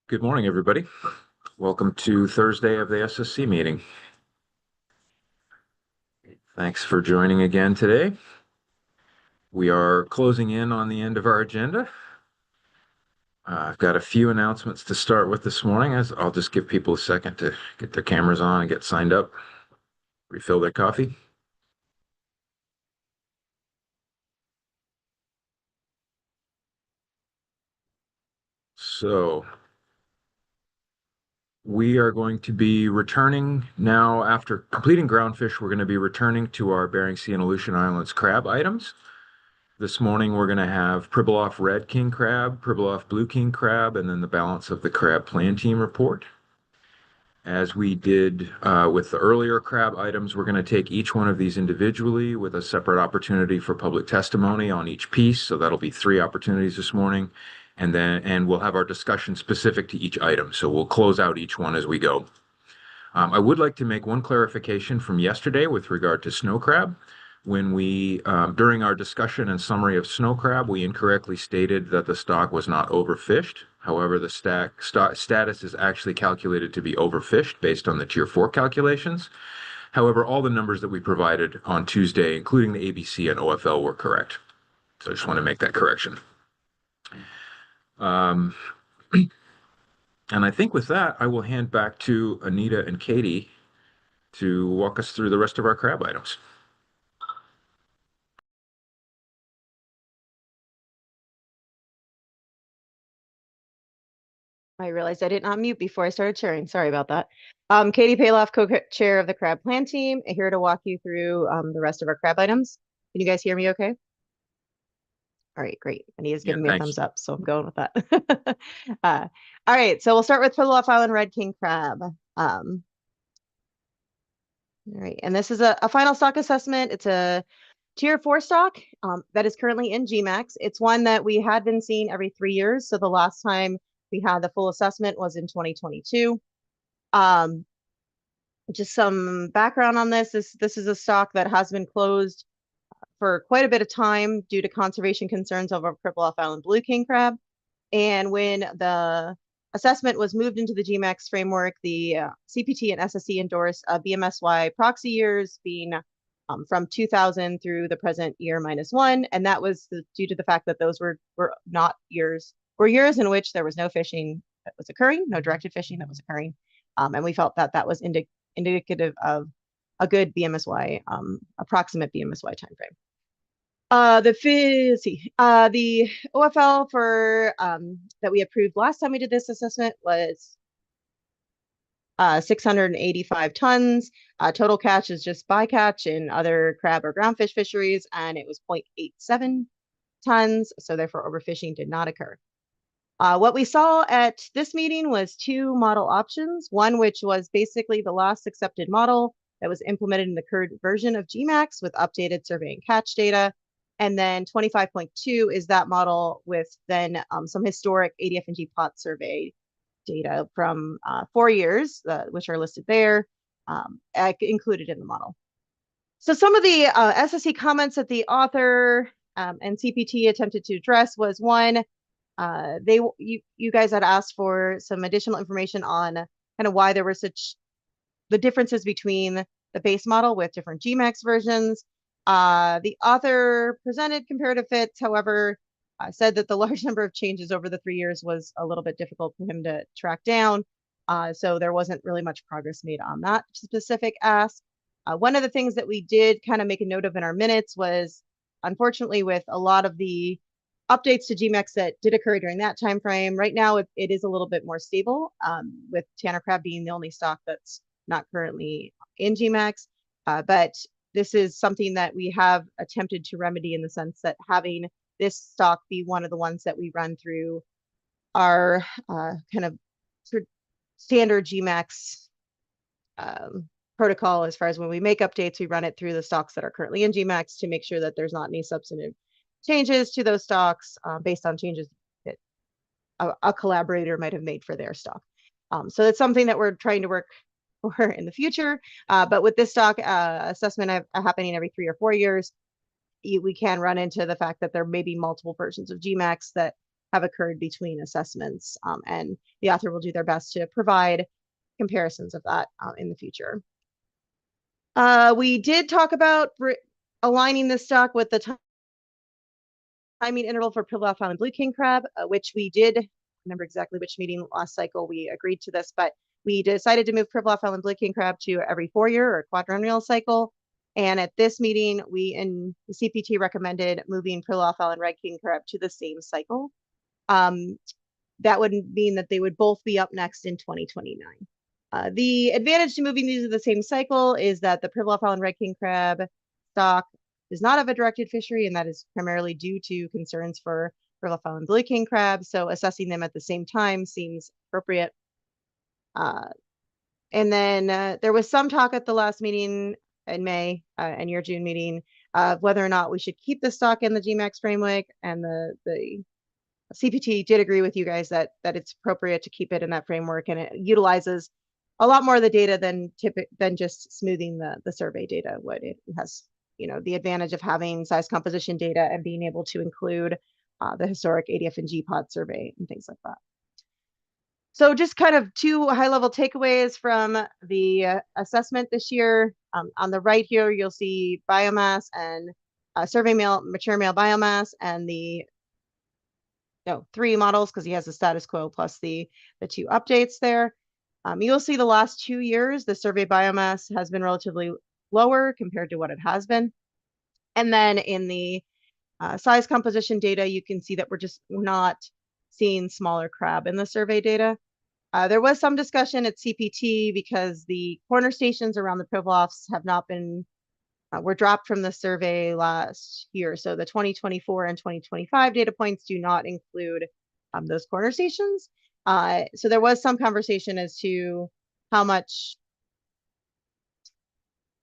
Good morning, everybody. Welcome to Thursday of the SSC meeting. Thanks for joining again today. We are closing in on the end of our agenda. I've got a few announcements to start with this morning. I'll just give people a second to get their cameras on and get signed up, refill their coffee. So we are going to be returning now after completing groundfish. We're going to be returning to our Bering Sea and Aleutian Islands crab items. This morning, we're going to have Pribilof red king crab, Pribilof blue king crab, and then the balance of the crab plan team report. As we did with the earlier crab items, we're going to take each one of these individually with a separate opportunity for public testimony on each piece. So that'll be 3 opportunities this morning. And we'll have our discussion specific to each item. So we'll close out each one as we go. I would like to make one clarification from yesterday with regard to snow crab. When during our discussion and summary of snow crab, we incorrectly stated that the stock was not overfished. However, the status is actually calculated to be overfished based on the Tier 4 calculations. However, all the numbers that we provided on Tuesday, including the ABC and OFL, were correct. So I just want to make that correction. And I think with that, I will hand back to Anita and Katie to walk us through the rest of our crab items. I realized I did not mute before I started sharing. Sorry about that. Katie Paloff, co-chair of the crab plan team, here to walk you through the rest of our crab items. Can you guys hear me okay? All right, great. Anita's giving me a thumbs up, so I'm going with that. All right, so we'll start with Pribilof Island red king crab. All right, and this is a final stock assessment. It's a Tier 4 stock that is currently in GMAX. It's one that we had been seeing every 3 years. So the last time we had the full assessment was in 2022. Just some background on this. This is a stock that has been closed for quite a bit of time due to conservation concerns over Pribilof Island blue king crab. And when the assessment was moved into the GMAX framework, the CPT and SSC endorsed BMSY proxy years being from 2000 through the present year -1, and that was due to the fact that those were not years, were years in which there was no fishing that was occurring, no directed fishing that was occurring, and we felt that that was indicative of a good BMSY, approximate BMSY timeframe. The OFL for that we approved last time we did this assessment was 685 tons. Total catch is just bycatch in other crab or groundfish fisheries, and it was 0.87 tons, so therefore overfishing did not occur. What we saw at this meeting was 2 model options, one which was basically the last accepted model that was implemented in the current version of GMAX with updated survey and catch data, and then 25.2 is that model with then some historic ADF&G pot survey data from 4 years, which are listed there, included in the model. So some of the SSC comments that the author and CPT attempted to address was one, you guys had asked for some additional information on kind of why there were such the differences between the base model with different GMAX versions. The author presented comparative fits, however, said that the large number of changes over the 3 years was a little bit difficult for him to track down. So there wasn't really much progress made on that specific ask. One of the things that we did kind of make a note of in our minutes was, unfortunately, with a lot of the updates to GMAX that did occur during that time frame, right now it is a little bit more stable, with Tanner crab being the only stock that's not currently in GMAX. But this is something that we have attempted to remedy in the sense that having this stock be one of the ones that we run through our kind of standard GMAX protocol. As far as when we make updates, we run it through the stocks that are currently in GMAX to make sure that there's not any substantive changes to those stocks based on changes that a collaborator might have made for their stock. So that's something that we're trying to work for in the future. But with this stock assessment happening every 3 or 4 years, we can run into the fact that there may be multiple versions of GMAX that have occurred between assessments, and the author will do their best to provide comparisons of that in the future. We did talk about aligning the stock with the timing interval for Pribilof Island Blue King Crab, which we did remember exactly which meeting last cycle we agreed to this, but we decided to move Pribilof Island Blue King Crab to every 4-year or quadrennial cycle. And at this meeting, we in the CPT recommended moving Pribilof Island Red King Crab to the same cycle. That would mean that they would both be up next in 2029. The advantage to moving these to the same cycle is that the Pribilof Island Red King Crab stock does not have a directed fishery, and that is primarily due to concerns for Pribilof Island Blue King Crab. So assessing them at the same time seems appropriate. And then there was some talk at the last meeting in May and your June meeting of whether or not we should keep the stock in the GMAX framework, and the CPT did agree with you guys that it's appropriate to keep it in that framework, and it utilizes a lot more of the data than just smoothing the survey data. What it has, the advantage of having size composition data and being able to include the historic ADF and G pod survey and things like that. So just kind of two high-level takeaways from the assessment this year. On the right here, you'll see biomass and survey mature male biomass, and the 3 models, because he has the status quo plus the 2 updates there. You'll see the last 2 years, the survey biomass has been relatively lower compared to what it has been. And then in the size composition data, you can see that we're not seeing smaller crab in the survey data. There was some discussion at CPT because the corner stations around the Pribilofs have not been, were dropped from the survey last year. So the 2024 and 2025 data points do not include those corner stations. So there was some conversation as to how much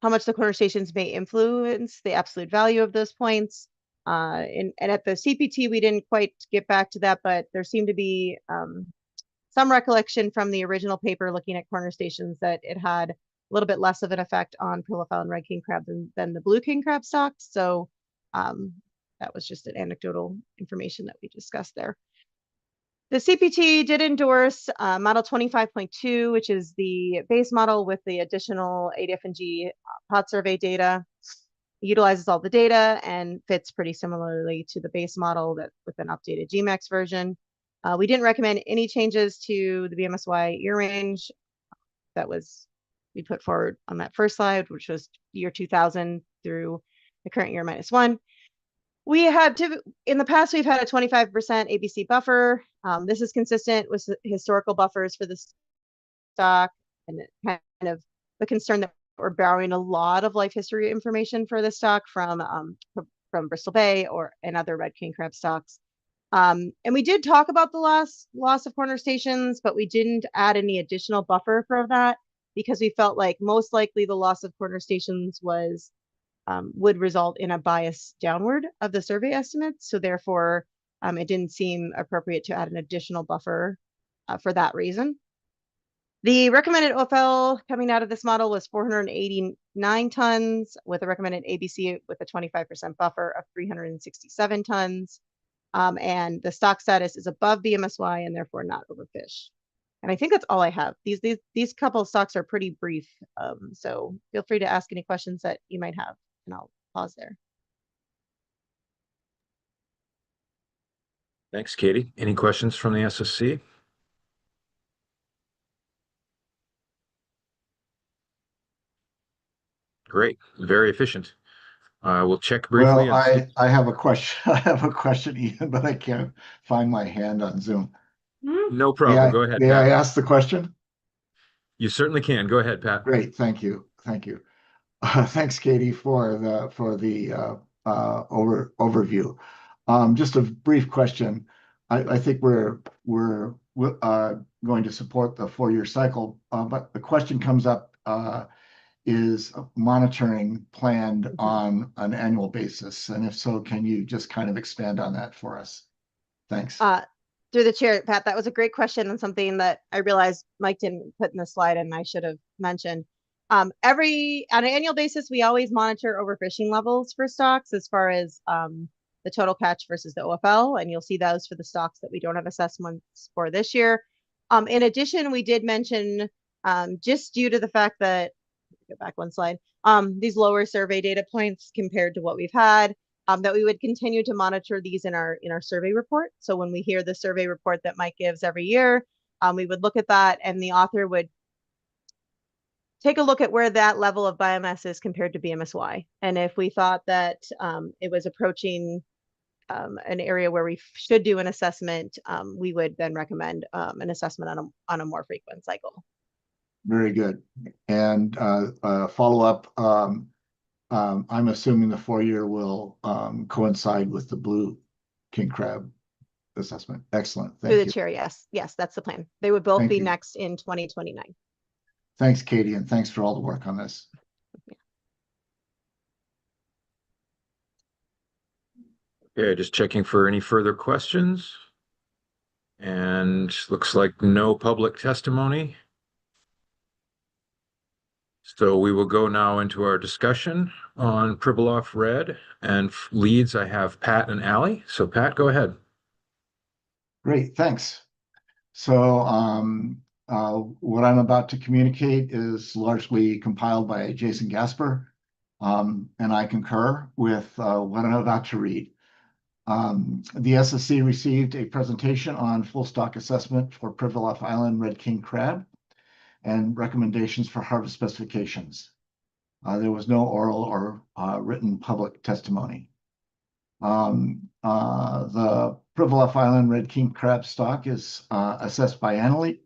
the corner stations may influence the absolute value of those points. And at the CPT, we didn't quite get back to that, but there seemed to be some recollection from the original paper looking at corner stations that it had a little bit less of an effect on Pribilof Island Red King Crab than the Blue King Crab stocks. So that was just an anecdotal information that we discussed there. The CPT did endorse model 25.2, which is the base model with the additional ADF and G pod survey data. It utilizes all the data and fits pretty similarly to the base model that with an updated GMAX version. We didn't recommend any changes to the BMSY year range that we put forward on that first slide, which was year 2000 through the current year -1. We had in the past, we've had a 25% ABC buffer. This is consistent with historical buffers for the stock, and kind of the concern that we're borrowing a lot of life history information for the stock from Bristol Bay and other red king crab stocks. And we did talk about the loss of corner stations, but we didn't add any additional buffer for that because we felt like most likely the loss of corner stations would result in a bias downward of the survey estimates. So therefore, it didn't seem appropriate to add an additional buffer for that reason. The recommended OFL coming out of this model was 489 tons with a recommended ABC with a 25% buffer of 367 tons. And the stock status is above BMSY and therefore not overfish. And I think that's all I have. These couple of stocks are pretty brief. So feel free to ask any questions that you might have, and I'll pause there. Thanks, Katie. Any questions from the SSC? Great, very efficient. We'll check briefly. Well, I have a question. I have a question, Ian, but I can't find my hand on Zoom. No problem. Go ahead, May Pat. I ask the question? You certainly can. Go ahead, Pat. Great, thank you. Thanks, Katie, for the overview. Just a brief question. I think we're going to support the 4-year cycle, but the question comes up. Is monitoring planned on an annual basis? And if so, can you just kind of expand on that for us? Thanks. Through the chair, Pat, that was a great question and something that I realized Mike didn't put in the slide and I should have mentioned. On an annual basis, we always monitor overfishing levels for stocks as far as the total catch versus the OFL, and you'll see those for the stocks that we don't have assessments for this year. In addition, we did mention, just due to the fact that, go back one slide, these lower survey data points compared to what we've had, that we would continue to monitor these in our survey report. So when we hear the survey report that Mike gives every year, we would look at that, and the author would take a look at where that level of biomass is compared to BMSY. And if we thought that it was approaching an area where we should do an assessment, we would then recommend an assessment on a more frequent cycle. Very good. And follow up, I'm assuming the 4-year will coincide with the blue king crab assessment. Excellent. Through Thank the you. chair, yes. Yes, that's the plan. They would both Thank be you. next in 2029. Thanks, Katie, and thanks for all the work on this. Okay, just checking for any further questions. And looks like no public testimony. So we will go now into our discussion on Pribilof Red, and leads I have Pat and Allie. So Pat, go ahead. Great, thanks. So what I'm about to communicate is largely compiled by Jason Gasper, and I concur with what I'm about to read. The SSC received a presentation on full stock assessment for Pribilof Island Red King Crab and recommendations for harvest specifications. There was no oral or written public testimony. The Pribilof Island Red King Crab stock is assessed biannually,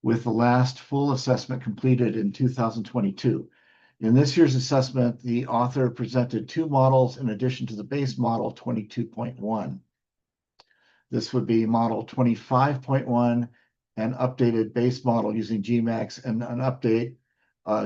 with the last full assessment completed in 2022. In this year's assessment, the author presented 2 models in addition to the base model 22.1. This would be model 25.1, an updated base model using GMAX, and an update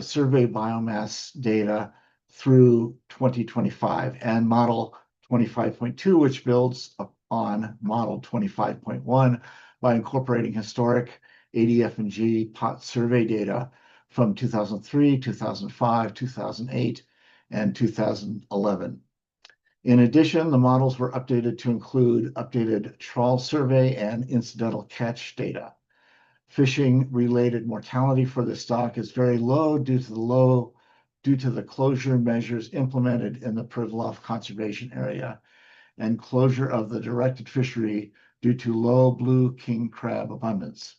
survey biomass data through 2025, and model 25.2, which builds on model 25.1 by incorporating historic ADF&G pot survey data from 2003, 2005, 2008, and 2011. In addition, the models were updated to include updated trawl survey and incidental catch data. Fishing-related mortality for the stock is very low due to the closure measures implemented in the Pribilof Conservation Area and closure of the directed fishery due to low blue king crab abundance.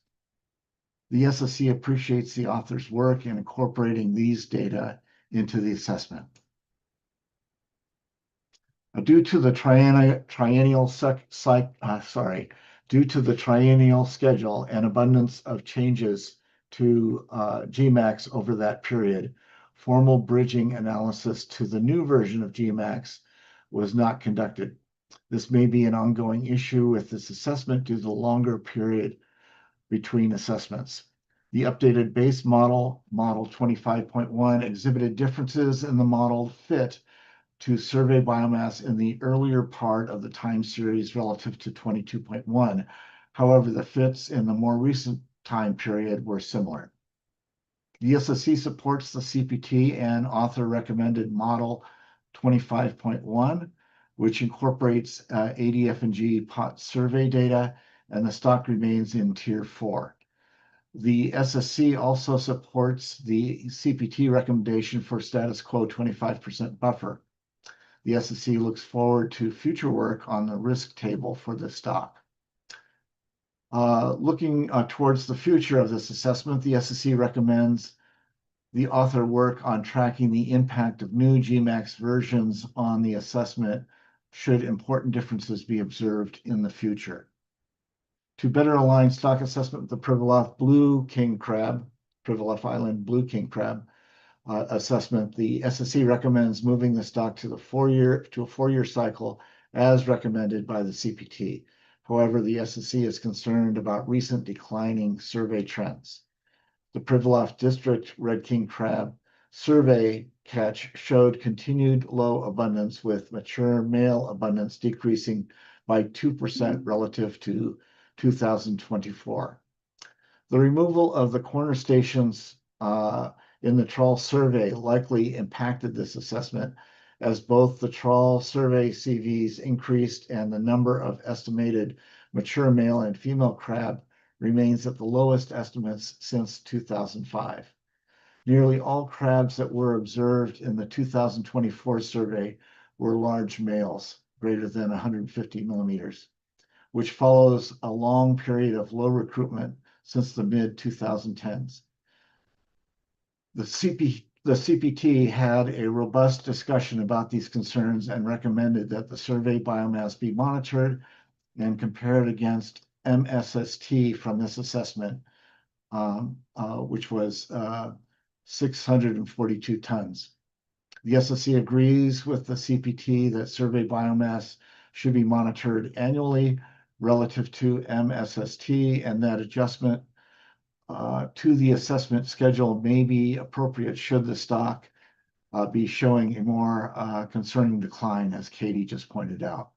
The SSC appreciates the author's work in incorporating these data into the assessment. Due to the triennial schedule and abundance of changes to GMAX over that period, formal bridging analysis to the new version of GMAX was not conducted. This may be an ongoing issue with this assessment due to the longer period between assessments. The updated base model, model 25.1, exhibited differences in the model fit to survey biomass in the earlier part of the time series relative to 22.1. However, the fits in the more recent time period were similar. The SSC supports the CPT and author recommended model 25.1, which incorporates ADF&G pot survey data, and the stock remains in Tier 4. The SSC also supports the CPT recommendation for status quo 25% buffer. The SSC looks forward to future work on the risk table for the stock. Looking towards the future of this assessment, the SSC recommends the author work on tracking the impact of new GMAX versions on the assessment should important differences be observed in the future. To better align stock assessment with the Pribilof Blue King Crab, Pribilof Island Blue King Crab assessment, the SSC recommends moving the stock to a 4-year cycle as recommended by the CPT. However, the SSC is concerned about recent declining survey trends. The Pribilof District Red King Crab survey catch showed continued low abundance, with mature male abundance decreasing by 2% relative to 2024. The removal of the corner stations in the trawl survey likely impacted this assessment, as both the trawl survey CVs increased and the number of estimated mature male and female crab remains at the lowest estimates since 2005. Nearly all crabs that were observed in the 2024 survey were large males, greater than 150 millimeters, which follows a long period of low recruitment since the mid-2010s. The CPT had a robust discussion about these concerns and recommended that the survey biomass be monitored and compared against MSST from this assessment, which was 642 tons. The SSC agrees with the CPT that survey biomass should be monitored annually relative to MSST, and that adjustment to the assessment schedule may be appropriate should the stock be showing a more concerning decline, as Katie just pointed out.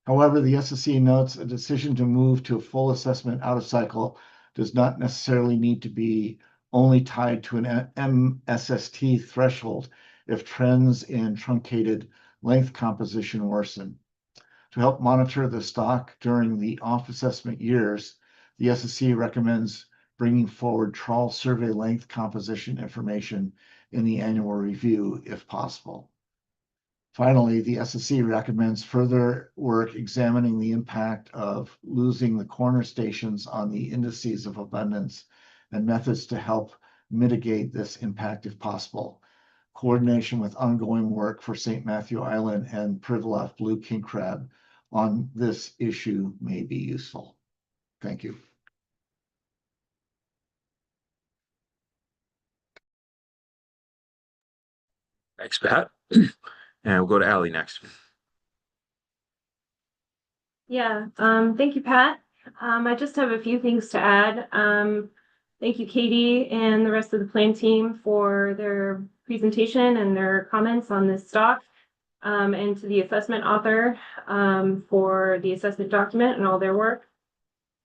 However, the SSC notes a decision to move to a full assessment out of cycle does not necessarily need to be only tied to an MSST threshold if trends in truncated length composition worsen. To help monitor the stock during the off-assessment years, the SSC recommends bringing forward trawl survey length composition information in the annual review if possible. Finally, the SSC recommends further work examining the impact of losing the corner stations on the indices of abundance and methods to help mitigate this impact if possible. Coordination with ongoing work for St. Matthew Island and Pribilof blue king crab on this issue may be useful. Thank you. Thanks, Pat. And we'll go to Allie next. Yeah, thank you, Pat. I just have a few things to add. Thank you, Katie, and the rest of the plan team for their presentation and their comments on this stock, and to the assessment author for the assessment document and all their work.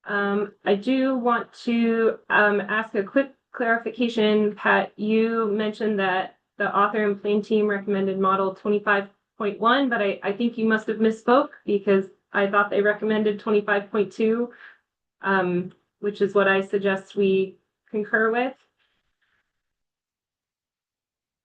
I do want to ask a quick clarification. Pat, you mentioned that the author and plan team recommended model 25.1, but I think you must have misspoke, because I thought they recommended 25.2, which is what I suggest we concur with.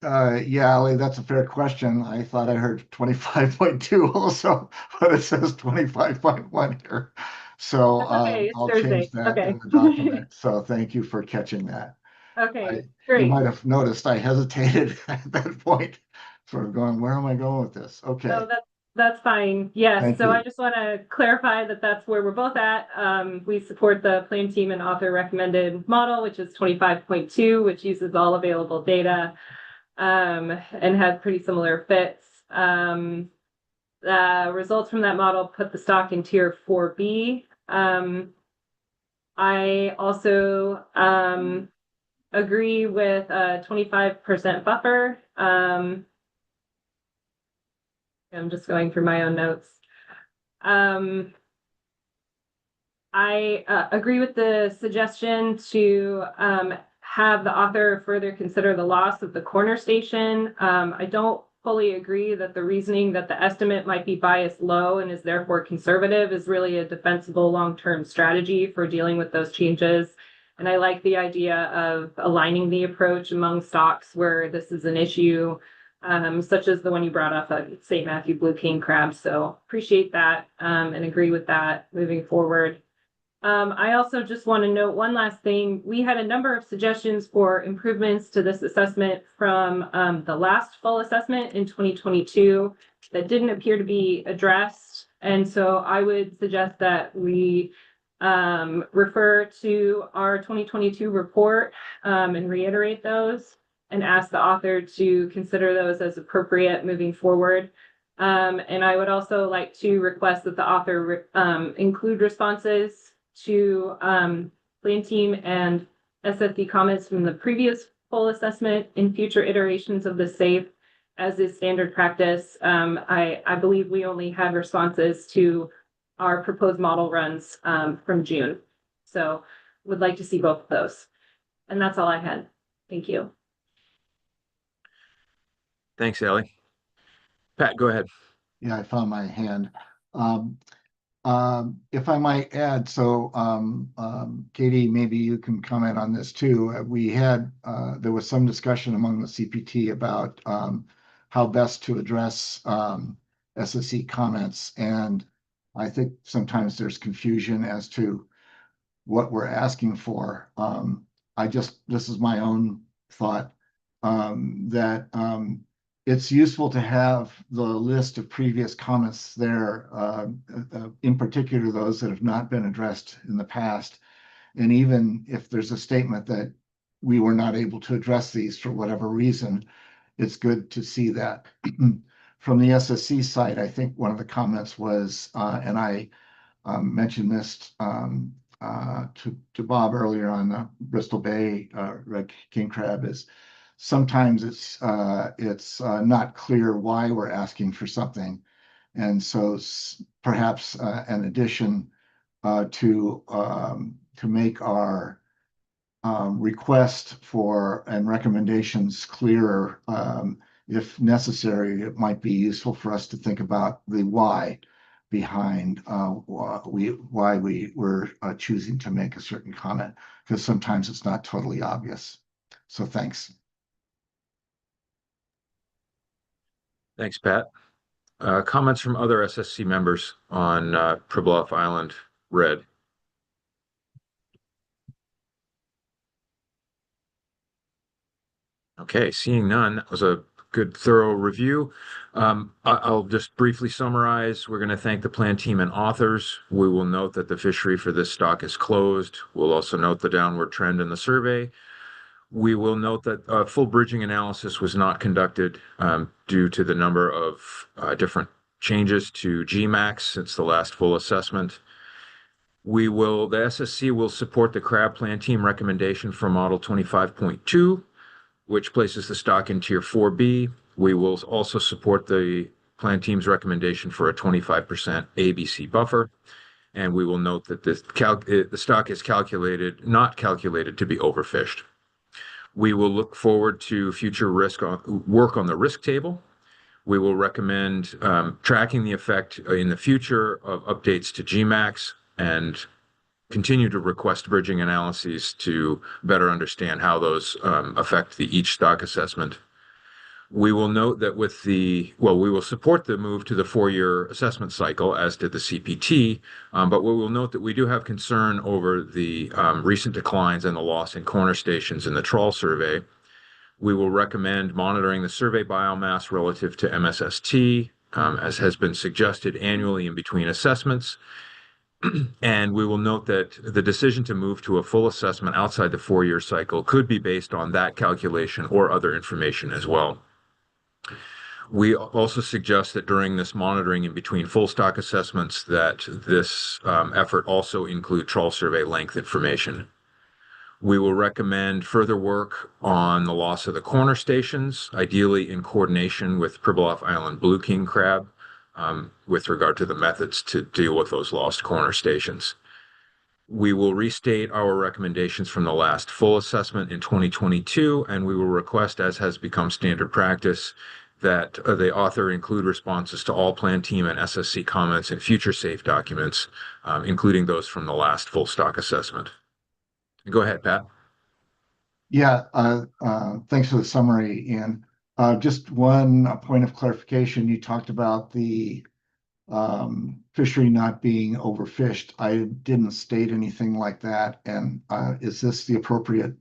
Yeah, Ali, that's a fair question. I thought I heard 25.2 also, but it says 25.1 here. So Okay, it's I'll Thursday. change that Okay. in the document. So thank you for catching that. Okay, You great. might have noticed I hesitated at that point, sort of going, where am I going with this? Okay. So that's fine. Yes. Thank So you. I just want to clarify that that's where we're both at. We support the plan team and author recommended model, which is 25.2, which uses all available data, and has pretty similar fits. The results from that model put the stock in tier 4B. I also agree with a 25% buffer. I'm just going through my own notes. I agree with the suggestion to have the author further consider the loss of the corner station. I don't fully agree that the reasoning that the estimate might be biased low and is therefore conservative is really a defensible long-term strategy for dealing with those changes. And I like the idea of aligning the approach among stocks where this is an issue, such as the one you brought up, St. Matthew blue king crab. So appreciate that, and agree with that moving forward. I also just want to note one last thing. We had a number of suggestions for improvements to this assessment from the last full assessment in 2022 that didn't appear to be addressed. And so I would suggest that we refer to our 2022 report and reiterate those and ask the author to consider those as appropriate moving forward. And I would also like to request that the author include responses to plan team and SFD comments from the previous full assessment in future iterations of the SAFE, as is standard practice. I believe we only had responses to our proposed model runs from June. So would like to see both of those. And that's all I had. Thank you. Thanks, Ellie. Pat, go ahead. Yeah, I found my hand. Um, if I might add, Katie, maybe you can comment on this too. There was some discussion among the CPT about how best to address SSC comments. And I think sometimes there's confusion as to what we're asking for. This is my own thought, that it's useful to have the list of previous comments there, in particular those that have not been addressed in the past. And even if there's a statement that we were not able to address these for whatever reason, it's good to see that. From the SSC side, I think one of the comments was, and I mentioned this to Bob earlier on the Bristol Bay red king crab, is sometimes it's not clear why we're asking for something. And so perhaps an addition to make our request for and recommendations clearer, if necessary, it might be useful for us to think about the why behind why we were choosing to make a certain comment, because sometimes it's not totally obvious. So thanks. Thanks, Pat. Comments from other SSC members on Pribilof Island Red? Okay, seeing none, that was a good, thorough review. I'll just briefly summarize. We're going to thank the plan team and authors. We will note that the fishery for this stock is closed. We'll also note the downward trend in the survey. We will note that a full bridging analysis was not conducted due to the number of different changes to GMAX since the last full assessment. The SSC will support the crab plan team recommendation for model 25.2, which places the stock in tier 4B. We will also support the plan team's recommendation for a 25% ABC buffer. And we will note that the stock is not calculated to be overfished. We will look forward to future work on the risk table. We will recommend tracking the effect in the future of updates to GMAX and continue to request bridging analyses to better understand how those affect each stock assessment. We will note that we will support the move to the 4-year assessment cycle, as did the CPT, but we will note that we do have concern over the recent declines and the loss in corner stations in the trawl survey. We will recommend monitoring the survey biomass relative to MSST, as has been suggested annually in between assessments. And we will note that the decision to move to a full assessment outside the 4-year cycle could be based on that calculation or other information as well. We also suggest that during this monitoring in between full stock assessments, that this effort also include trawl survey length information. We will recommend further work on the loss of the corner stations, ideally in coordination with Pribilof Island blue king crab, with regard to the methods to deal with those lost corner stations. We will restate our recommendations from the last full assessment in 2022, and we will request, as has become standard practice, that the author include responses to all plan team and SSC comments in future SAFE documents, including those from the last full stock assessment. Go ahead, Pat. Yeah, thanks for the summary, Ian. Just one point of clarification. You talked about the fishery not being overfished. I didn't state anything like that. And is this the appropriate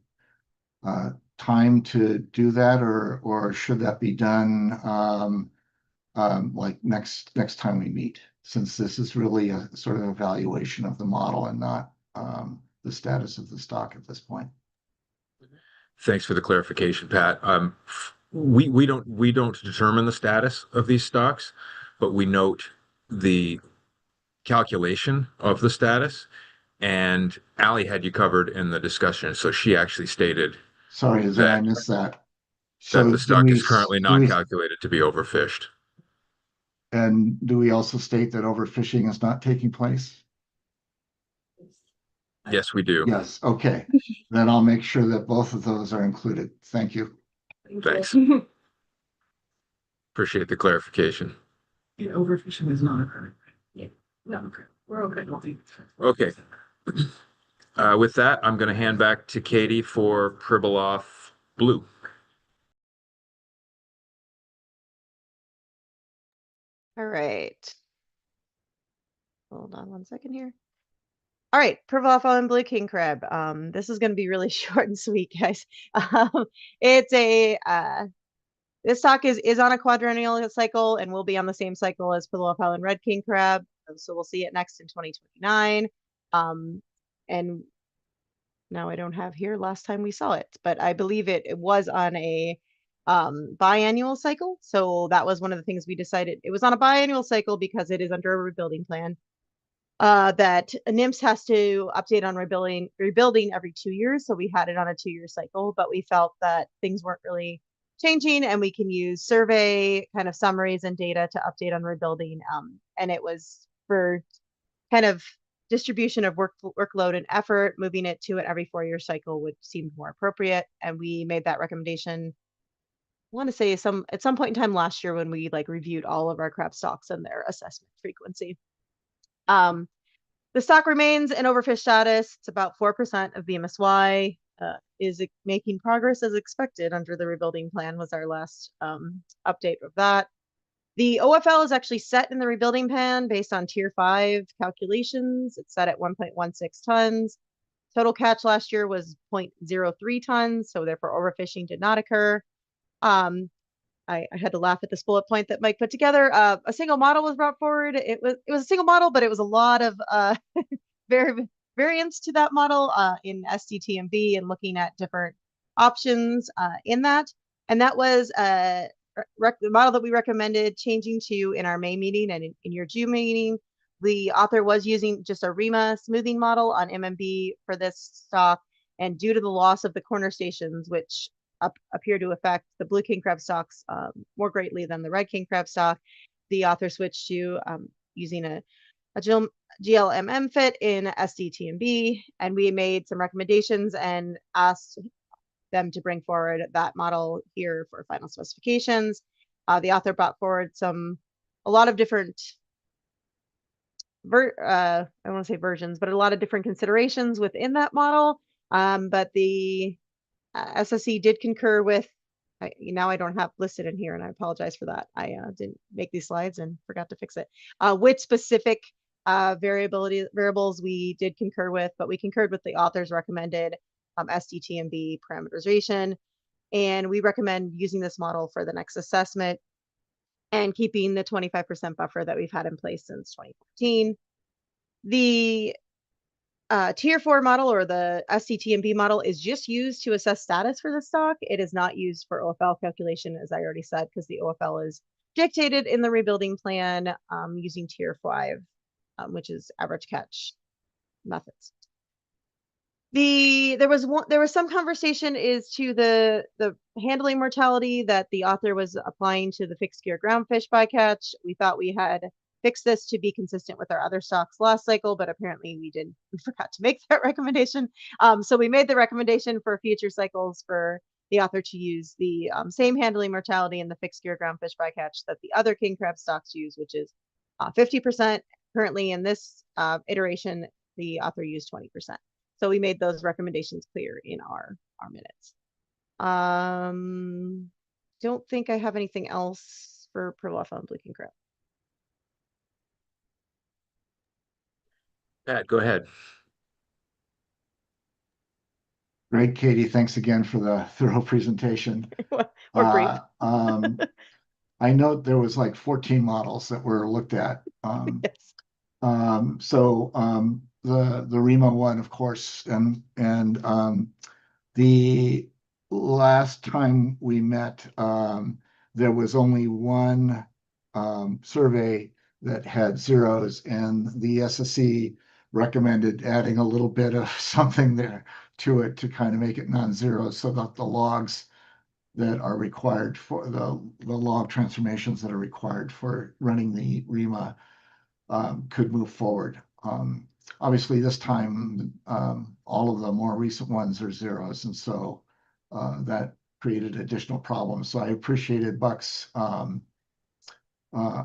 time to do that, or should that be done like next time we meet, since this is really a sort of evaluation of the model and not the status of the stock at this point? Thanks for the clarification, Pat. We don't determine the status of these stocks, but we note the calculation of the status, and Allie had you covered in the discussion, so she actually stated. Sorry, I missed that. That the stock is currently not calculated to be overfished. And do we also state that overfishing is not taking place? Yes, we do. Yes, okay. Then I'll make sure that both of those are included. Thank you. Thanks. Appreciate the clarification. Yeah, overfishing is not occurring. Yeah. No. Okay, we're okay. Okay. With that, I'm going to hand back to Katie for Pribilof Blue. All right. Hold on one second here. All right, Pribilof and Blue King Crab. This is going to be really short and sweet, guys. It's a this stock is on a quadrennial cycle and will be on the same cycle as Pribilof and Red King Crab. So we'll see it next in 2029. And now I don't have here last time we saw it, but I believe it was on a biannual cycle. So that was one of the things we decided. It was on a biannual cycle because it is under a rebuilding plan. That NIMS has to update on rebuilding every 2 years. So we had it on a 2-year cycle, but we felt that things weren't really changing and we can use survey kind of summaries and data to update on rebuilding. And it was for kind of distribution of workload and effort, moving it to an every 4-year cycle would seem more appropriate. And we made that recommendation. I want to say at some point in time last year when we like reviewed all of our crab stocks and their assessment frequency. The stock remains in overfish status. It's about 4% of BMSY. Is making progress as expected under the rebuilding plan was our last update of that. The OFL is actually set in the rebuilding plan based on tier 5 calculations. It's set at 1.16 tons. Total catch last year was 0.03 tons, so therefore overfishing did not occur. I had to laugh at this bullet point that Mike put together. A single model was brought forward. It was a single model, but it was a lot of variance to that model in SDTMB and looking at different options in that. And that was the model that we recommended changing to in our May meeting and in your June meeting. The author was using just a REMA smoothing model on MMB for this stock. And due to the loss of the corner stations, which appear to affect the Blue King Crab stocks more greatly than the Red King Crab stock, the author switched to using a GLMM fit in SDTMB, and we made some recommendations and asked them to bring forward that model here for final specifications. The author brought forward a lot of different I don't want to say versions, but a lot of different considerations within that model. But the SSC did concur with, now I don't have listed in here and I apologize for that. I didn't make these slides and forgot to fix it. With specific variables we did concur with, but we concurred with the author's recommended SDTMB parameterization. And we recommend using this model for the next assessment and keeping the 25% buffer that we've had in place since 2014. The tier 4 model or the SCTMB model is just used to assess status for the stock. It is not used for OFL calculation, as I already said, because the OFL is dictated in the rebuilding plan using tier 5, which is average catch methods. There was some conversation as to the handling mortality that the author was applying to the fixed gear groundfish bycatch. We thought we had fixed this to be consistent with our other stocks last cycle, but apparently we forgot to make that recommendation. So we made the recommendation for future cycles for the author to use the same handling mortality in the fixed gear groundfish bycatch that the other king crab stocks use, which is 50%. Currently in this iteration, the author used 20%. So we made those recommendations clear in our minutes. Don't think I have anything else for Pribilof and Blue King Crab. Pat, go ahead. Great, Katie. Thanks again for the thorough presentation. Or brief. I note there was like 14 models that were looked at. Yes. The REMA one, of course, and the last time we met, there was only one survey that had zeros, and the SSC recommended adding a little bit of something there to it to kind of make it non-zero, so that the logs that are required for the log transformations that are required for running the REMA could move forward. Obviously, this time, all of the more recent ones are zeros, and so that created additional problems. So I appreciated Buck's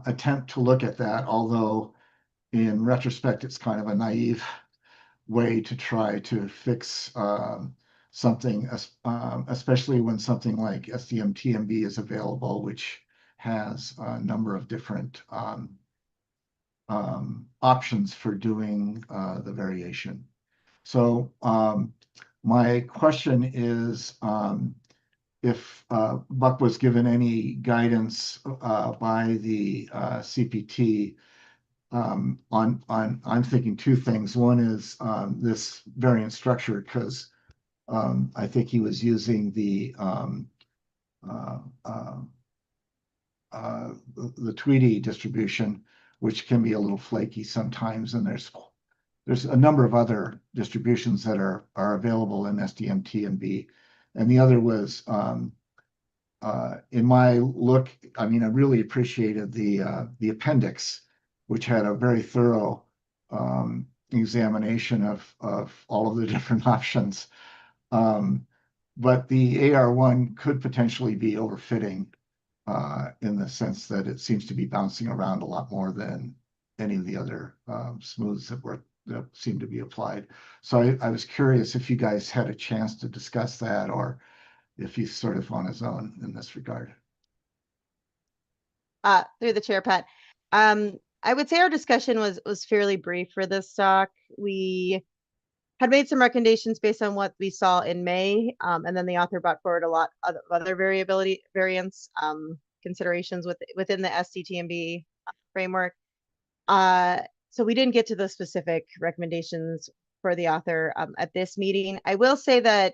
attempt to look at that, although in retrospect, it's kind of a naive way to try to fix something, especially when something like SDM-TMB is available, which has a number of different options for doing the variation. So my question is, if Buck was given any guidance by the CPT I'm thinking two things. One is this variant structure, because I think he was using the Tweety distribution, which can be a little flaky sometimes, and there's a number of other distributions that are available in SDM-TMB. And the other was in my look, I mean, I really appreciated the appendix, which had a very thorough examination of all of the different options. But the AR1 could potentially be overfitting in the sense that it seems to be bouncing around a lot more than any of the other smooths that seem to be applied. So I was curious if you guys had a chance to discuss that, or if he's sort of on his own in this regard. Through the chair, Pat. I would say our discussion was fairly brief for this stock. We had made some recommendations based on what we saw in May, and then the author brought forward a lot of other variance considerations within the SDTMB framework. So we didn't get to the specific recommendations for the author at this meeting. I will say that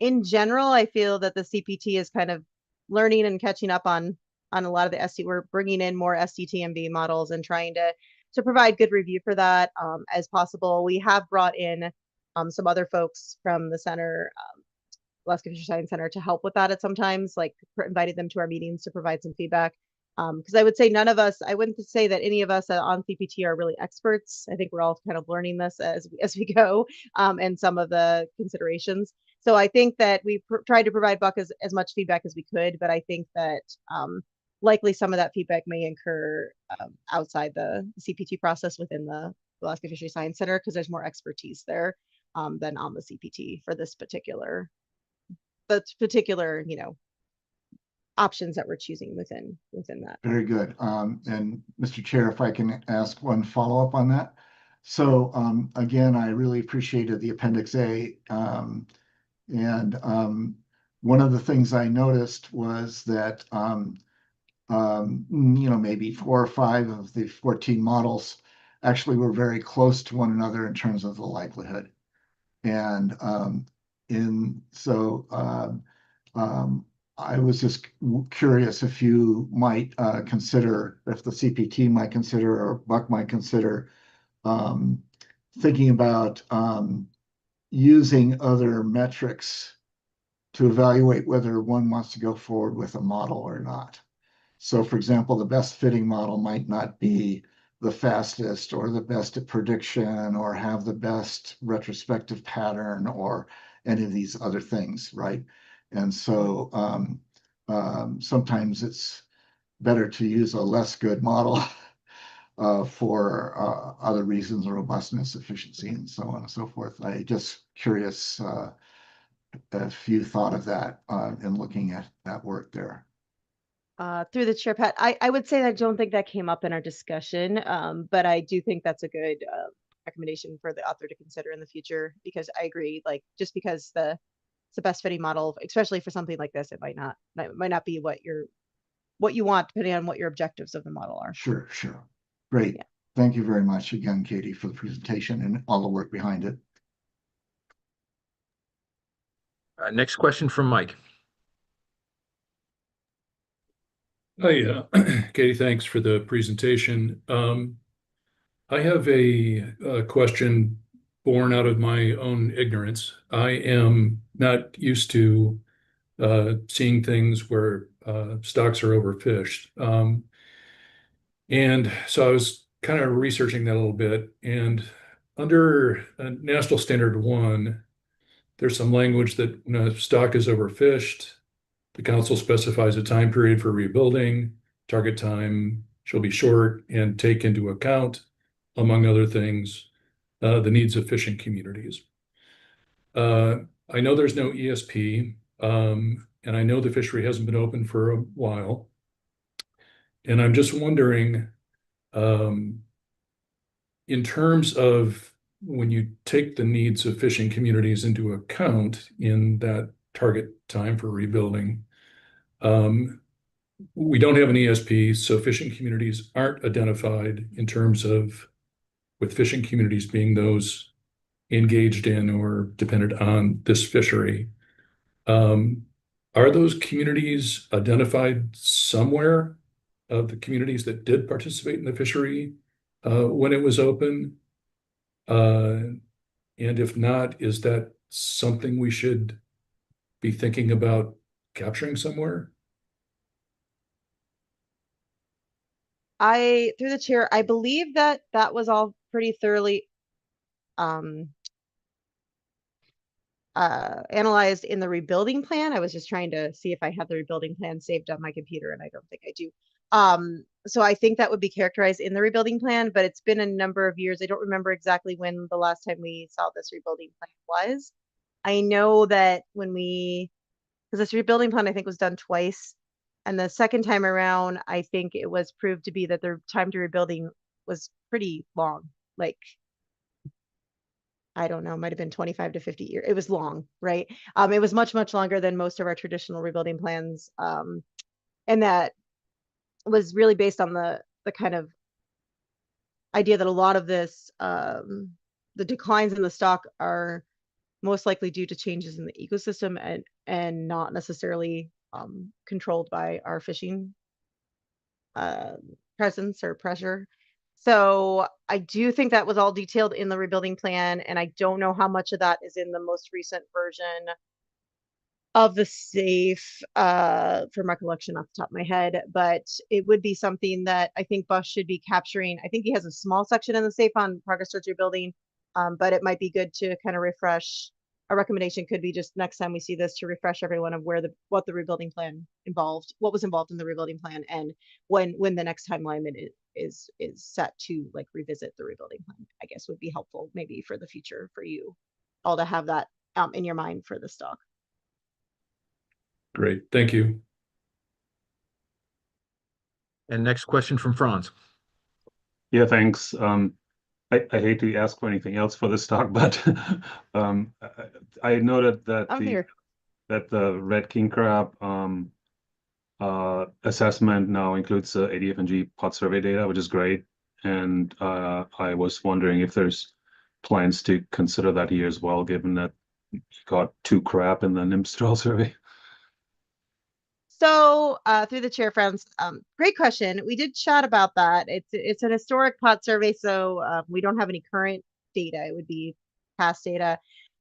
in general, I feel that the CPT is kind of learning and catching up on a lot of the SD. We're bringing in more SDTMB models and trying to provide good review for that as possible. We have brought in some other folks from the center, Alaska Fisheries Science Center, to help with that at sometimes, like invited them to our meetings to provide some feedback. Because I would say none of us, I wouldn't say that any of us on CPT are really experts. I think we're all kind of learning this as we go, and some of the considerations. So I think that we tried to provide Buck as much feedback as we could, but I think that likely some of that feedback may incur outside the CPT process within the Alaska Fisheries Science Center, because there's more expertise there than on the CPT for this particular, options that we're choosing within that. Very good. And Mr. Chair, if I can ask one follow-up on that. So again, I really appreciated the Appendix A. And one of the things I noticed was that maybe 4 or 5 of the 14 models actually were very close to one another in terms of the likelihood. And I was just curious if you might consider, if the CPT might consider, or Buck might consider, thinking about using other metrics to evaluate whether one wants to go forward with a model or not. So, for example, the best fitting model might not be the fastest or the best at prediction or have the best retrospective pattern or any of these other things, right? And so sometimes it's better to use a less good model for other reasons, robustness, efficiency, and so on and so forth. I just curious if you thought of that in looking at that work there. Through the chair, Pat, I would say that I don't think that came up in our discussion, but I do think that's a good recommendation for the author to consider in the future, because I agree, like, just because it's the best fitting model, especially for something like this, it might not be what you want, depending on what your objectives of the model are. Sure. Great. Yeah. Thank you very much again, Katie, for the presentation and all the work behind it. Next question from Mike. Hi, Katie, thanks for the presentation. I have a question born out of my own ignorance. I am not used to seeing things where stocks are overfished. And so I was kind of researching that a little bit. And under National Standard 1, there's some language that when a stock is overfished, the council specifies a time period for rebuilding, target time shall be short and take into account, among other things, the needs of fishing communities. I know there's no ESP, and I know the fishery hasn't been open for a while. And I'm just wondering, in terms of when you take the needs of fishing communities into account in that target time for rebuilding, we don't have an ESP, so fishing communities aren't identified in terms of, with fishing communities being those engaged in or dependent on this fishery. Are those communities identified somewhere, of the communities that did participate in the fishery when it was open? And if not, is that something we should be thinking about capturing somewhere? Through the chair, I believe that that was all pretty thoroughly analyzed in the rebuilding plan. I was just trying to see if I had the rebuilding plan saved on my computer, and I don't think I do. So I think that would be characterized in the rebuilding plan, but it's been a number of years. I don't remember exactly when the last time we saw this rebuilding plan was. I know that because this rebuilding plan I think was done twice, and the second time around, I think it was proved to be that the time to rebuilding was pretty long. Like, I don't know, might have been 25 to 50 years. It was long, right? It was much, much longer than most of our traditional rebuilding plans. And that was really based on the kind of idea that a lot of this, the declines in the stock are most likely due to changes in the ecosystem and not necessarily controlled by our fishing presence or pressure. So I do think that was all detailed in the rebuilding plan, and I don't know how much of that is in the most recent version of the SAFE, from recollection off the top of my head, but it would be something that I think Bush should be capturing. I think he has a small section in the SAFE on progress towards rebuilding, but it might be good to kind of refresh. A recommendation could be just next time we see this to refresh everyone of what the rebuilding plan involved, what was involved in the rebuilding plan, and when the next timeline is set to like revisit the rebuilding plan, I guess would be helpful maybe for the future for you all to have that in your mind for the stock. Great, thank you. And next question from Franz. Yeah, thanks. I hate to ask for anything else for this talk, but I noted that I'm here. the red king crab assessment now includes ADF&G pod survey data, which is great. And I was wondering if there's plans to consider that here as well, given that you got 2 crab in the NIMS survey. So through the chair, friends, great question. We did chat about that. It's an historic pot survey, so we don't have any current data. It would be past data.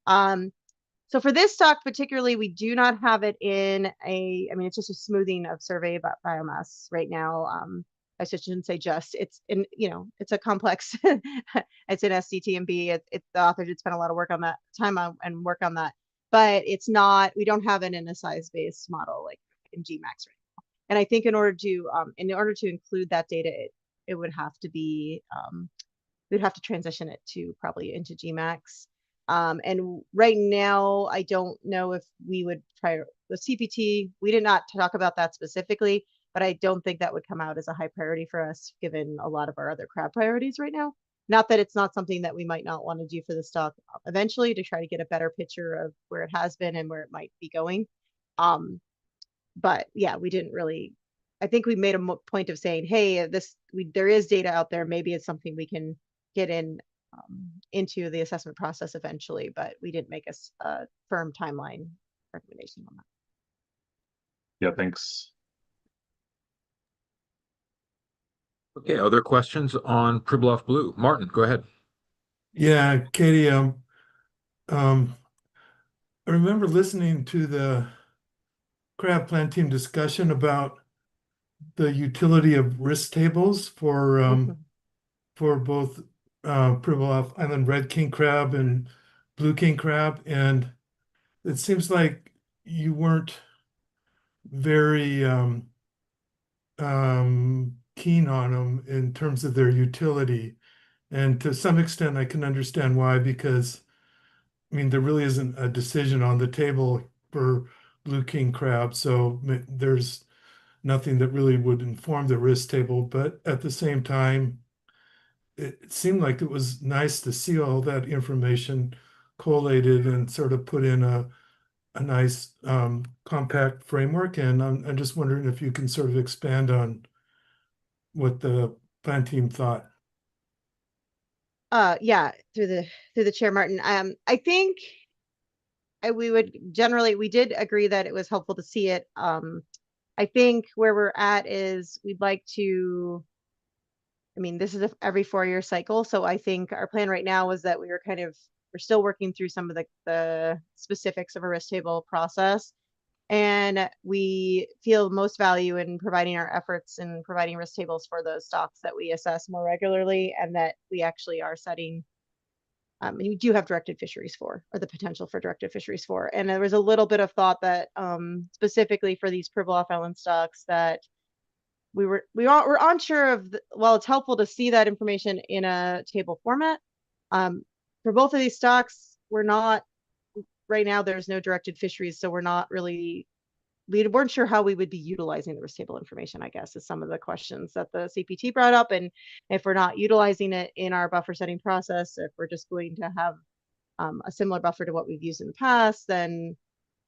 So for this stock particularly, we do not have it in it's just a smoothing of survey about biomass right now. I shouldn't say just, it's in, it's a complex, it's an SCTMB. The author did spend a lot of work on that and work on that, but it's not, we don't have it in a size-based model like in GMAX right now. And I think in order to include that data, it would have to be, we'd have to transition it to probably into GMAX. And right now, I don't know if we would try the CPT. We did not talk about that specifically, but I don't think that would come out as a high priority for us, given a lot of our other crab priorities right now. Not that it's not something that we might not want to do for the stock eventually to try to get a better picture of where it has been and where it might be going. But yeah, we didn't really, I think we made a point of saying, hey, there is data out there. Maybe it's something we can get into the assessment process eventually, but we didn't make a firm timeline recommendation on that. Yeah, thanks. Okay, other questions on Pribilof Blue? Martin, go ahead. Yeah, Katie, I remember listening to the crab plan team discussion about the utility of risk tables for both Pribilof Island red king crab and blue king crab, and it seems like you weren't very keen on them in terms of their utility. And to some extent, I can understand why, because I mean, there really isn't a decision on the table for blue king crab, so there's nothing that really would inform the risk table. But at the same time, it seemed like it was nice to see all that information collated and sort of put in a nice compact framework. And I'm just wondering if you can sort of expand on what the plan team thought. Yeah, through the chair, Martin. I think we did agree that it was helpful to see it. I think where we're at is we'd like to, I mean, this is every 4-year cycle. So I think our plan right now was that we're still working through some of the specifics of a risk table process. And we feel most value in providing our efforts in providing risk tables for those stocks that we assess more regularly and that we actually are setting. You do have directed fisheries for, or the potential for directed fisheries for. And there was a little bit of thought that specifically for these Pribilof Island stocks that we're unsure of, while it's helpful to see that information in a table format. For both of these stocks, right now there's no directed fisheries, so we weren't sure how we would be utilizing the risk table information, I guess, is some of the questions that the CPT brought up. And if we're not utilizing it in our buffer setting process, if we're just going to have a similar buffer to what we've used in the past, then,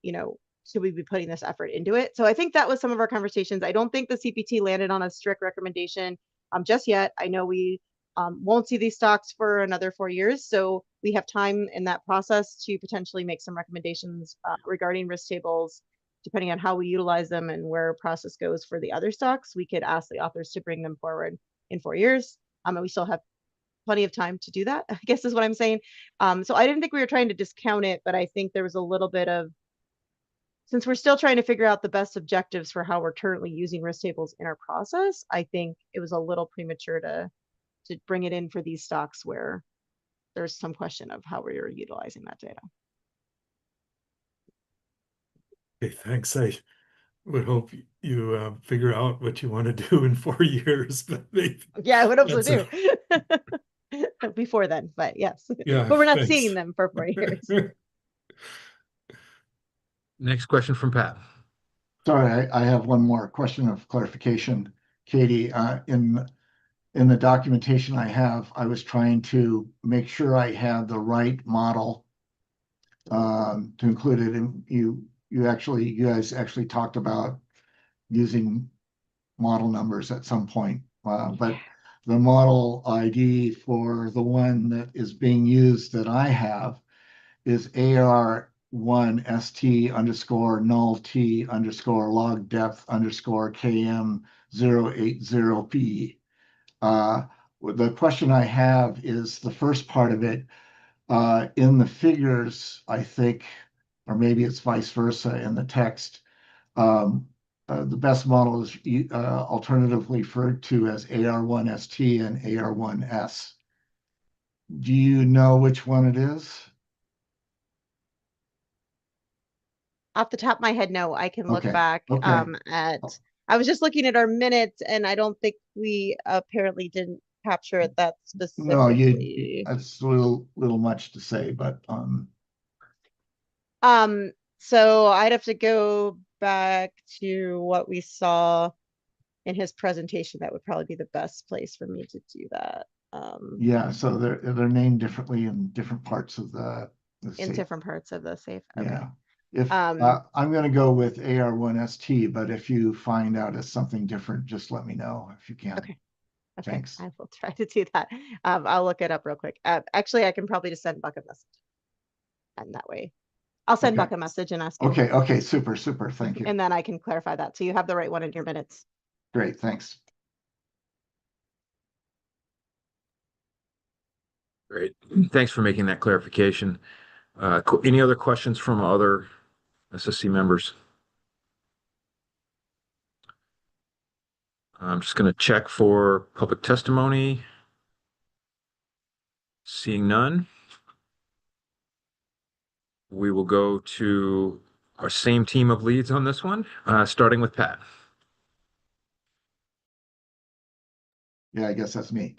should we be putting this effort into it? So I think that was some of our conversations. I don't think the CPT landed on a strict recommendation just yet. I know we won't see these stocks for another 4 years. So we have time in that process to potentially make some recommendations regarding risk tables, depending on how we utilize them and where process goes for the other stocks. We could ask the authors to bring them forward in 4 years. And we still have plenty of time to do that, I guess is what I'm saying. So I didn't think we were trying to discount it, but I think there was a little bit of, since we're still trying to figure out the best objectives for how we're currently using risk tables in our process, I think it was a little premature to bring it in for these stocks where there's some question of how we're utilizing that data. Okay, thanks. I would hope you figure out what you want to do in 4 years, but maybe Yeah, I would hope so that's too. Before then, but yes. Yeah, But we're not thanks. seeing them for 4 years. Next question from Pat. Sorry, I have one more question of clarification, Katie. In the documentation I have, I was trying to make sure I had the right model to include it. And you guys actually talked about using model numbers at some point, but the model ID for the one that is being used that I have is AR1ST_null T_log depth _KM080B. The question I have is the first part of it, in the figures, I think, or maybe it's vice versa in the text. The best model is alternatively referred to as AR1ST and AR1S. Do you know which one it is? Off the top of my head, no. I can look Okay, back okay. I was just looking at our minutes, and I don't think we apparently didn't capture it that No, specifically. that's a little much to say, but so I'd have to go back to what we saw in his presentation. That would probably be the best place for me to do that. yeah, so they're named differently in different parts of the in safe. different parts of the safe. Okay. Yeah. If I'm going to go with AR1ST, but if you find out it's something different, just let me know if you can. Okay. Okay. Thanks. I will try to do that. I'll look it up real quick. Actually, I can probably just send Buck a message, and that way, I'll send Buck a message and ask him. Okay. Super. Thank you. And then I can clarify that, so you have the right one in your minutes. Great. Thanks. Great. Thanks for making that clarification. Any other questions from other SSC members? I'm just going to check for public testimony. Seeing none, we will go to our same team of leads on this one, starting with Pat. Yeah, I guess that's me.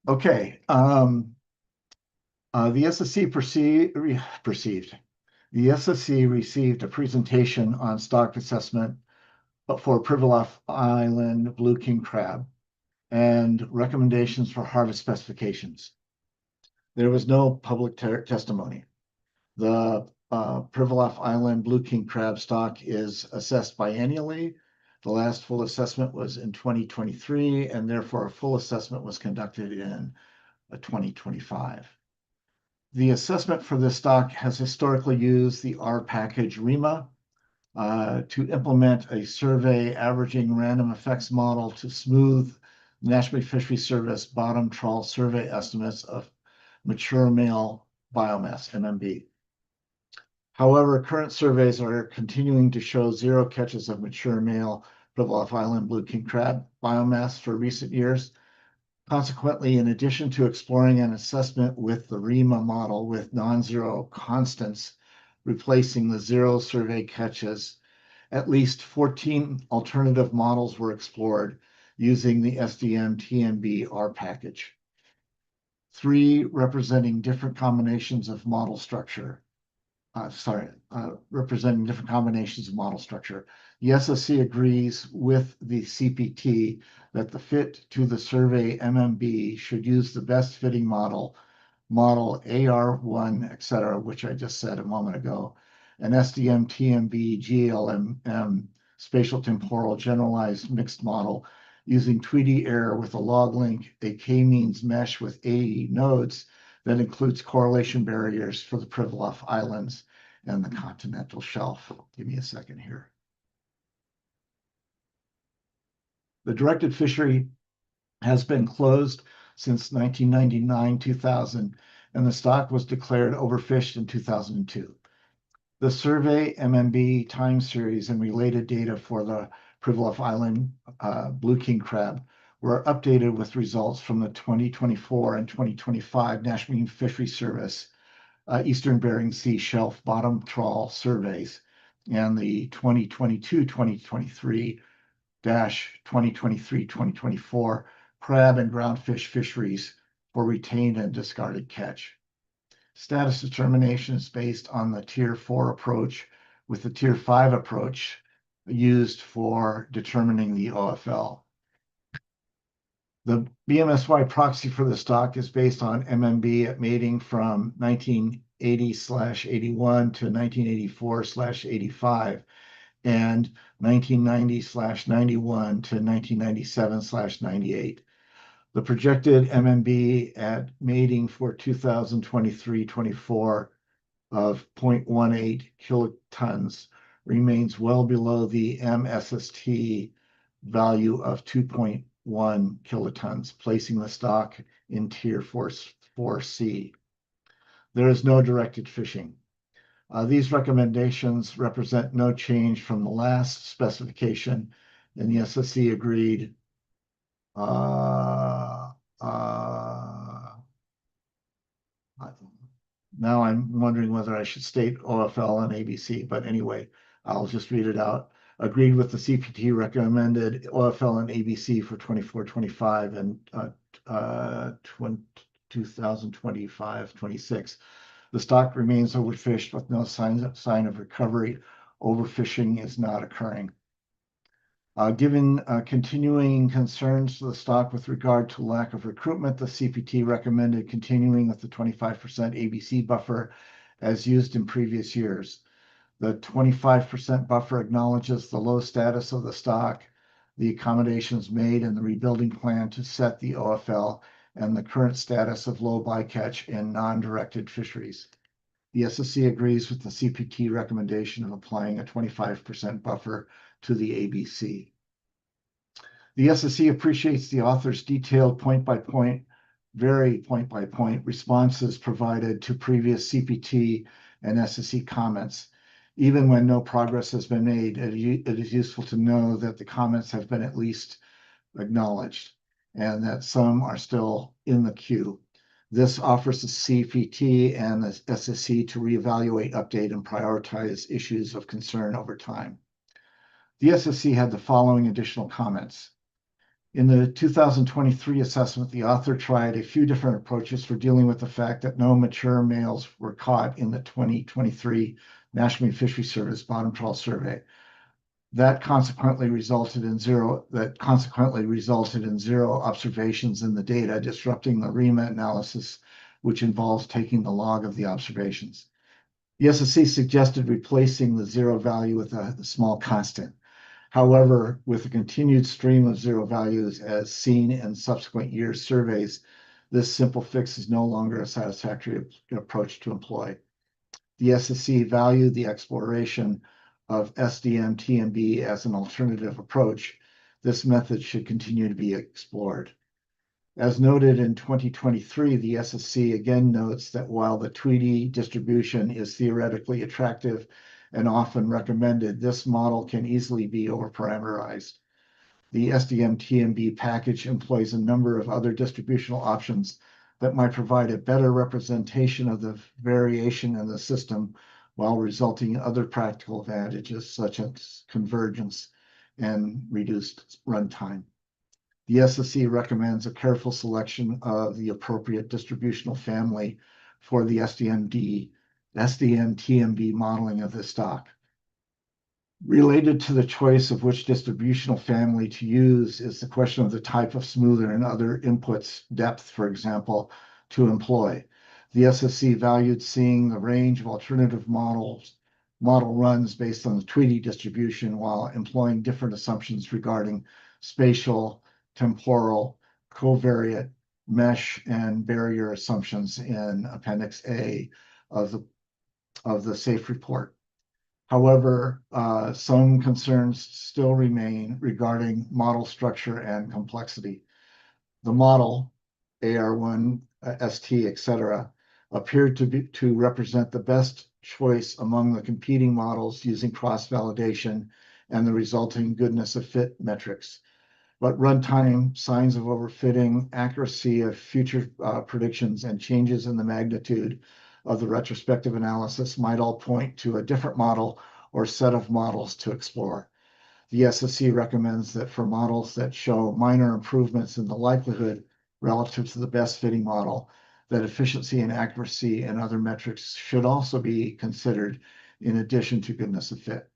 Okay, the SSC the SSC received a presentation on stock assessment for Pribilof Island Blue King crab and recommendations for harvest specifications. There was no public testimony. The Pribilof Island Blue King crab stock is assessed biennially. The last full assessment was in 2023, and therefore a full assessment was conducted in 2025. The assessment for this stock has historically used the R package REMA to implement a survey averaging random effects model to smooth National Fisheries Service bottom trawl survey estimates of mature male biomass, MMB. However, current surveys are continuing to show 0 catches of mature male Pribilof Island Blue King crab biomass for recent years. Consequently, in addition to exploring an assessment with the REMA model with non-zero constants, replacing the 0 survey catches, at least 14 alternative models were explored using the SDM-TNB R package. 3 representing different combinations of model structure. Representing different combinations of model structure. The SSC agrees with the CPT that the fit to the survey MMB should use the best fitting model AR1, etc., which I just said a moment ago, an SDM TMB GLMM spatial temporal generalized mixed model using Tweedy error with a log link, a k-means mesh with 80 nodes that includes correlation barriers for the Pribilof Islands and the continental shelf. Give me a second here. The directed fishery has been closed since 1999-2000, and the stock was declared overfished in 2002. The survey MMB time series and related data for the Pribilof Island Blue King crab were updated with results from the 2024 and 2025 National Fisheries Service Eastern Bering Sea Shelf Bottom Trawl surveys and the 2022-2023-2024 crab and groundfish fisheries for retained and discarded catch. Status determination is based on the Tier 4 approach, with the Tier 5 approach used for determining the OFL. The BMSY proxy for the stock is based on MMB at mating from 1980/81 to 1984/85 and 1990/91 to 1997/98. The projected MMB at mating for 2023-24 of 0.18 kilotons remains well below the MSST value of 2.1 kilotons, placing the stock in Tier 4C. There is no directed fishing. These recommendations represent no change from the last specification, and the SSC agreed. Now I'm wondering whether I should state OFL and ABC, but anyway, I'll just read it out. Agreed with the CPT recommended OFL and ABC for 24-25 and 2025-26. The stock remains overfished with no sign of recovery. Overfishing is not occurring. Given continuing concerns to the stock with regard to lack of recruitment, the CPT recommended continuing with the 25% ABC buffer as used in previous years. The 25% buffer acknowledges the low status of the stock, the accommodations made in the rebuilding plan to set the OFL, and the current status of low bycatch in non-directed fisheries. The SSC agrees with the CPT recommendation of applying a 25% buffer to the ABC. The SSC appreciates the author's detailed point-by-point, very point-by-point responses provided to previous CPT and SSC comments. Even when no progress has been made, it is useful to know that the comments have been at least acknowledged and that some are still in the queue. This offers the CPT and the SSC to reevaluate, update, and prioritize issues of concern over time. The SSC had the following additional comments. In the 2023 assessment, the author tried a few different approaches for dealing with the fact that no mature males were caught in the 2023 National Marine Fisheries Service bottom trawl survey. That consequently resulted in zero observations in the data, disrupting the REMA analysis, which involves taking the log of the observations. The SSC suggested replacing the zero value with a small constant. However, with a continued stream of zero values as seen in subsequent years' surveys, this simple fix is no longer a satisfactory approach to employ. The SSC valued the exploration of SDM TMB as an alternative approach. This method should continue to be explored. As noted in 2023, the SSC again notes that while the Tweedy distribution is theoretically attractive and often recommended, this model can easily be overparameterized. The SDM-TMB package employs a number of other distributional options that might provide a better representation of the variation in the system while resulting in other practical advantages such as convergence and reduced runtime. The SSC recommends a careful selection of the appropriate distributional family for the SDM-TMB modeling of the stock. Related to the choice of which distributional family to use is the question of the type of smoother and other inputs, depth, for example, to employ. The SSC valued seeing the range of alternative model runs based on the Tweedy distribution while employing different assumptions regarding spatial, temporal, covariate, mesh, and barrier assumptions in Appendix A of the SAFE report. However, some concerns still remain regarding model structure and complexity. The model, AR1, ST, etc., appeared to represent the best choice among the competing models using cross-validation and the resulting goodness of fit metrics. But runtime, signs of overfitting, accuracy of future predictions, and changes in the magnitude of the retrospective analysis might all point to a different model or set of models to explore. The SSC recommends that for models that show minor improvements in the likelihood relative to the best fitting model, that efficiency and accuracy and other metrics should also be considered in addition to goodness of fit.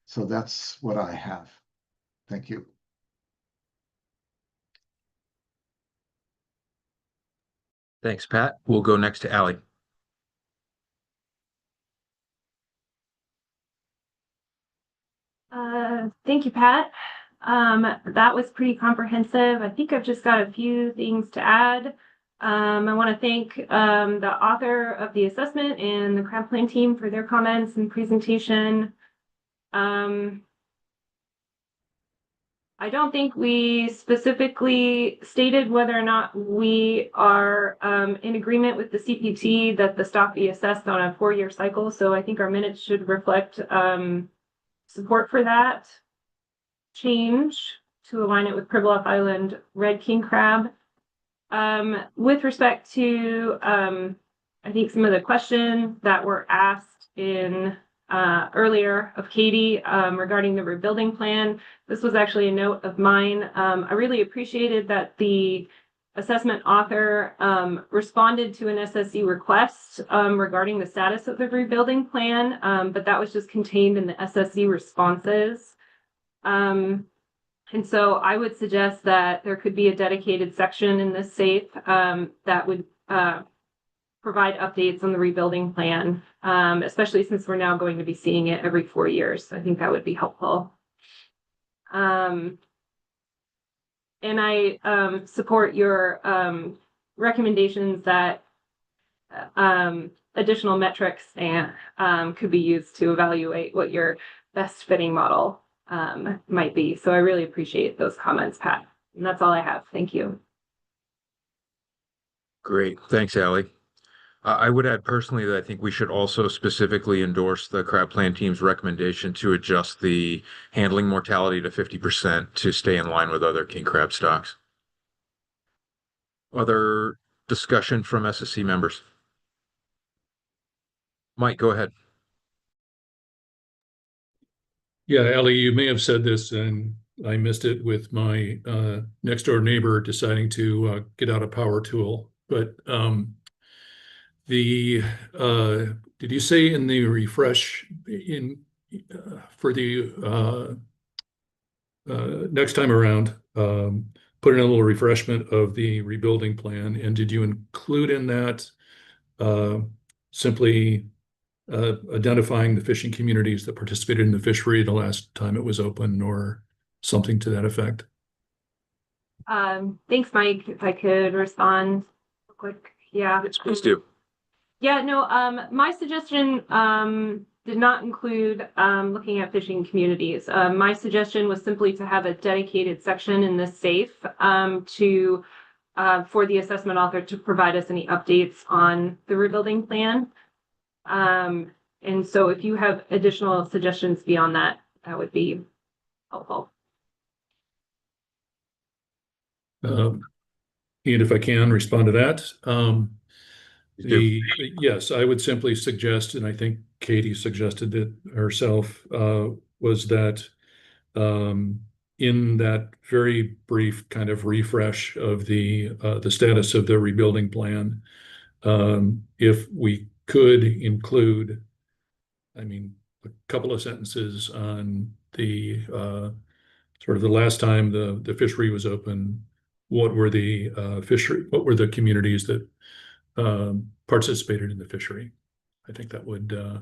So that's what I have. Thank you. Thanks, Pat. We'll go next to Allie. Thank you, Pat. That was pretty comprehensive. I think I've just got a few things to add. I want to thank the author of the assessment and the crab plan team for their comments and presentation. I don't think we specifically stated whether or not we are in agreement with the CPT that the stock be assessed on a 4-year cycle. So I think our minutes should reflect support for that change to align it with Pribilof Island red king crab. With respect to, I think some of the questions that were asked in earlier of Katie regarding the rebuilding plan, this was actually a note of mine. I really appreciated that the assessment author responded to an SSC request regarding the status of the rebuilding plan, but that was just contained in the SSC responses. And so I would suggest that there could be a dedicated section in this SAFE that would provide updates on the rebuilding plan, especially since we're now going to be seeing it every 4 years. I think that would be helpful. And I support your recommendations that additional metrics and could be used to evaluate what your best fitting model might be. So I really appreciate those comments, Pat. And that's all I have. Thank you. Great. Thanks, Allie. I would add personally that I think we should also specifically endorse the crab plan team's recommendation to adjust the handling mortality to 50% to stay in line with other king crab stocks. Other discussion from SSC members? Mike, go ahead. Yeah, Ellie, you may have said this in I missed it with my next door neighbor deciding to get out a power tool. But the did you say in the refresh in for the next time around, put in a little refreshment of the rebuilding plan? And did you include in that simply identifying the fishing communities that participated in the fishery the last time it was open, or something to that effect? Thanks, Mike. If I could respond real quick. Yeah. Yes, please do. Yeah, no, my suggestion did not include looking at fishing communities. My suggestion was simply to have a dedicated section in this SAFE for the assessment author to provide us any updates on the rebuilding plan. And so if you have additional suggestions beyond that, that would be helpful. And if I can respond to that, yes, I would simply suggest, and I think Katie suggested it herself, was that in that very brief kind of refresh of the status of the rebuilding plan, if we could include, I mean, a couple of sentences on the sort of the last time the fishery was open, what were the communities that participated in the fishery? I think that would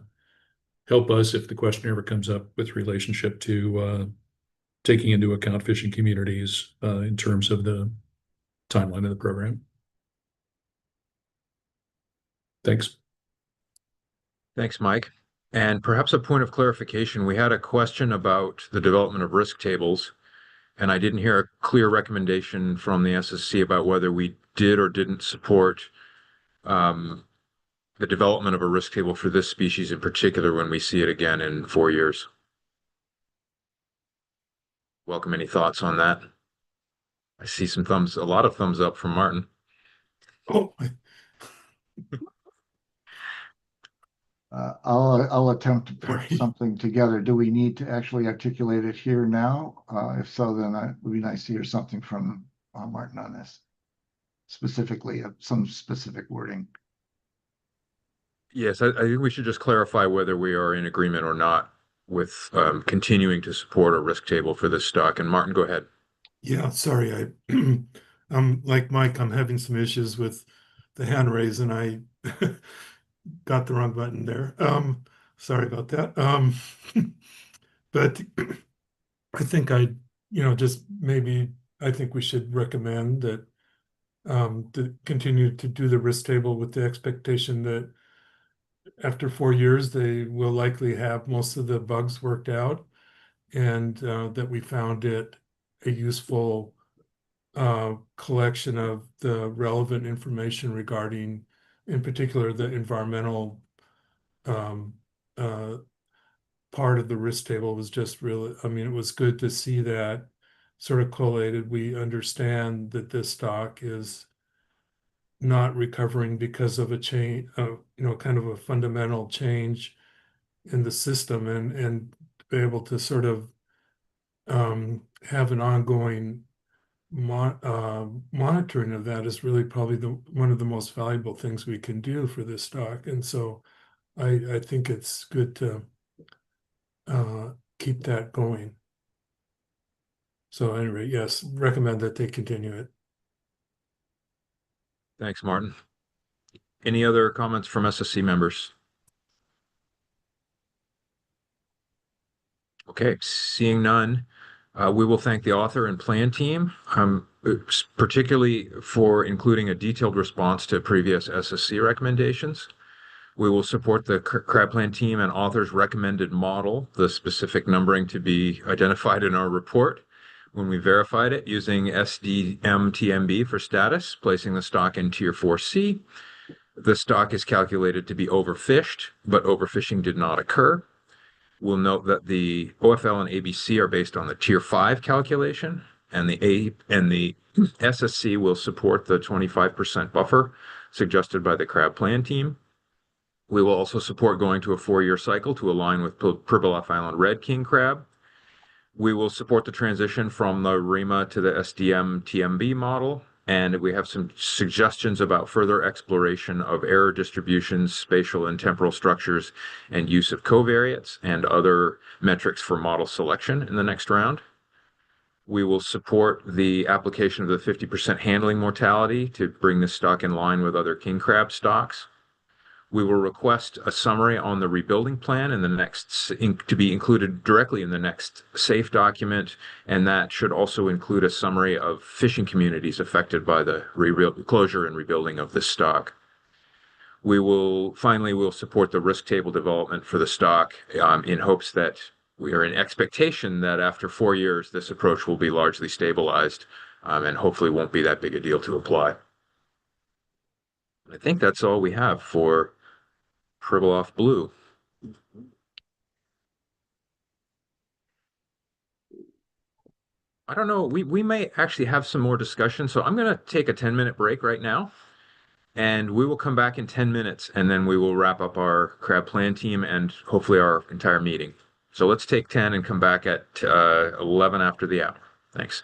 help us if the question ever comes up with relationship to taking into account fishing communities in terms of the timeline of the program. Thanks. Thanks, Mike. And perhaps a point of clarification, we had a question about the development of risk tables, and I didn't hear a clear recommendation from the SSC about whether we did or didn't support the development of a risk table for this species in particular when we see it again in 4 years. Welcome any thoughts on that? I see a lot of thumbs up from Martin. Oh, I'll attempt to put Sorry. something together. Do we need to actually articulate it here now? If so, then it would be nice to hear something from Martin on this. Specifically, some specific wording. Yes, I think we should just clarify whether we are in agreement or not with continuing to support a risk table for this stock. And Martin, go ahead. yeah, sorry. I'm like Mike, I'm having some issues with the hand raise and I got the wrong button there. Sorry about that. But I think just maybe I think we should recommend that to continue to do the risk table with the expectation that after 4 years, they will likely have most of the bugs worked out, and that we found it a useful collection of the relevant information regarding, in particular, the environmental part of the risk table was just really, I mean, it was good to see that sort of collated. We understand that this stock is not recovering because of a change, kind of a fundamental change in the system, and be able to sort of have an ongoing monitoring of that is really probably one of the most valuable things we can do for this stock. And so I think it's good to keep that going. So anyway, yes, recommend that they continue it. Thanks, Martin. Any other comments from SSC members? Okay, seeing none, we will thank the author and plan team, particularly for including a detailed response to previous SSC recommendations. We will support the crab plan team and author's recommended model, the specific numbering to be identified in our report when we verified it using SDMTMB for status, placing the stock in Tier 4C. The stock is calculated to be overfished, but overfishing did not occur. We'll note that the OFL and ABC are based on the Tier 5 calculation, and the SSC will support the 25% buffer suggested by the crab plan team. We will also support going to a 4-year cycle to align with Pribilof Island red king crab. We will support the transition from the REMA to the SDM TMB model, and we have some suggestions about further exploration of error distributions, spatial and temporal structures, and use of covariates and other metrics for model selection in the next round. We will support the application of the 50% handling mortality to bring the stock in line with other king crab stocks. We will request a summary on the rebuilding plan in the next to be included directly in the next SAFE document, and that should also include a summary of fishing communities affected by the closure and rebuilding of this stock. We'll support the risk table development for the stock in hopes that we are in expectation that after 4 years, this approach will be largely stabilized and hopefully won't be that big a deal to apply. I think that's all we have for Pribilof Blue. I don't know. We may actually have some more discussion, so I'm going to take a 10-minute break right now, and we will come back in 10 minutes, and then we will wrap up our crab plan team and hopefully our entire meeting. So let's take 10 and come back at 11 after the hour. Thanks.